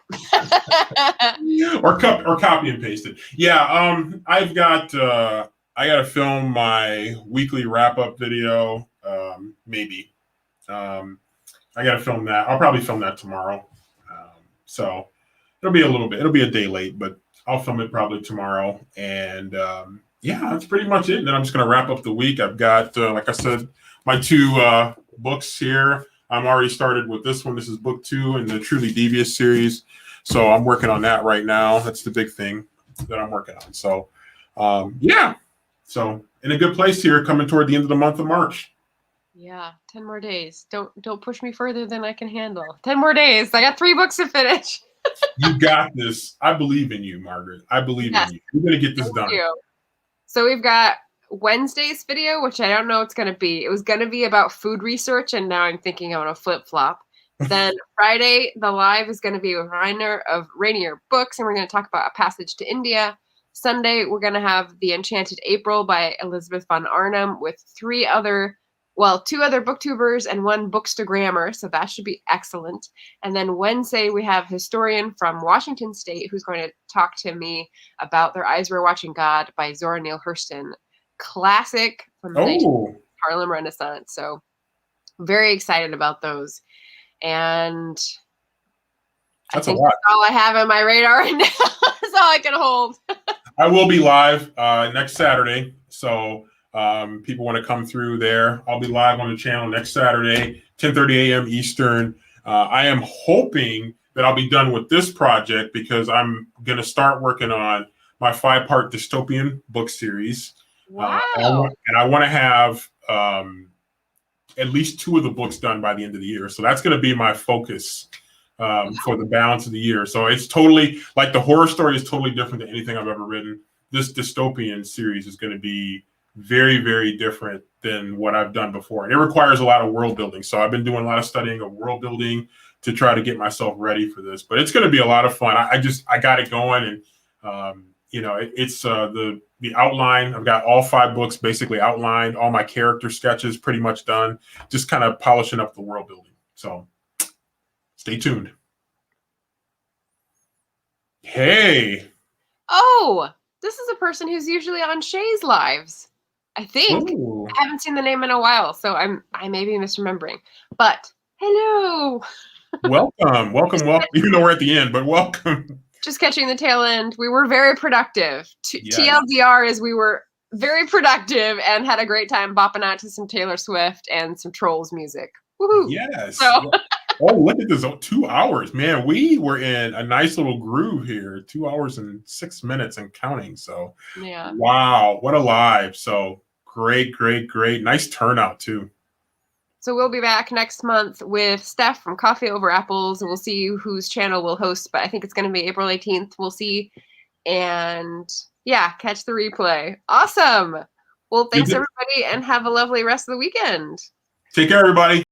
or copy and paste it. Yeah. I've got I got to film my weekly wrap up video. Maybe. I got to film that. I'll probably film that tomorrow. So it'll be a little bit. It'll be a day late, but I'll film it probably tomorrow. And yeah, that's pretty much it. Then I'm just going to wrap up the week. I've got, like I said, my two books here. I'm already started with this one. This is book 2 in the Truly Devious series. So I'm working on that right now. That's the big thing that I'm working on. So yeah. So in a good place here, coming toward the end of the month of March. Yeah, 10 more days. Don't push me further than I can handle. 10 more days. I got 3 books to finish. You got this. I believe in you, Margaret. I believe in you. You're going to get this done. So we've got Wednesday's video, which I don't know what's going to be. It was going to be about food research, and now I'm thinking I'm going to flip-flop. Then Friday, the live is going to be with Rainer of Rainier Books, and we're going to talk about A Passage to India. Sunday, we're going to have The Enchanted April by Elizabeth von Arnim with 2 other booktubers and 1 bookstagrammer, so that should be excellent. And then Wednesday, we have Historian from Washington State who's going to talk to me about Their Eyes Were Watching God by Zora Neale Hurston. Classic from the Harlem Renaissance. So very excited about those. And I think that's all I have on my radar right now. That's all I can hold. I will be live next Saturday. So people want to come through there. I'll be live on the channel next Saturday, 10:30 a.m. Eastern. I am hoping that I'll be done with this project because I'm going to start working on my 5-part dystopian book series. Wow. And I want to have at least 2 of the books done by the end of the year. So that's going to be my focus for the balance of the year. So it's totally like the horror story is totally different than anything I've ever written. This dystopian series is going to be very, very different than what I've done before. And it requires a lot of world building. So I've been doing a lot of studying of world building to try to get myself ready for this. But it's going to be a lot of fun. I got it going. And, it's the outline. I've got all 5 books basically outlined, all my character sketches pretty much done, just kind of polishing up the world building. So stay tuned. Hey. Oh, this is a person who's usually on Shay's lives. I think. Ooh. I haven't seen the name in a while, so I may be misremembering. But hello. Welcome. Even though we're at the end, but welcome. Just catching the tail end. We were very productive. TLDR is we were very productive and had a great time bopping out to some Taylor Swift and some Trolls music. Woohoo! Yes. So. Oh, look at this. 2 hours, man. We were in a nice little groove here. 2 hours and 6 minutes and counting. So, yeah. Wow, what a live. So great. Nice turnout too. So we'll be back next month with Steph from Coffee Over Apples. We'll see whose channel we'll host, but I think it's going to be April 18th. We'll see. And yeah, catch the replay. Awesome. Well, thanks everybody and have a lovely rest of the weekend. Take care, everybody.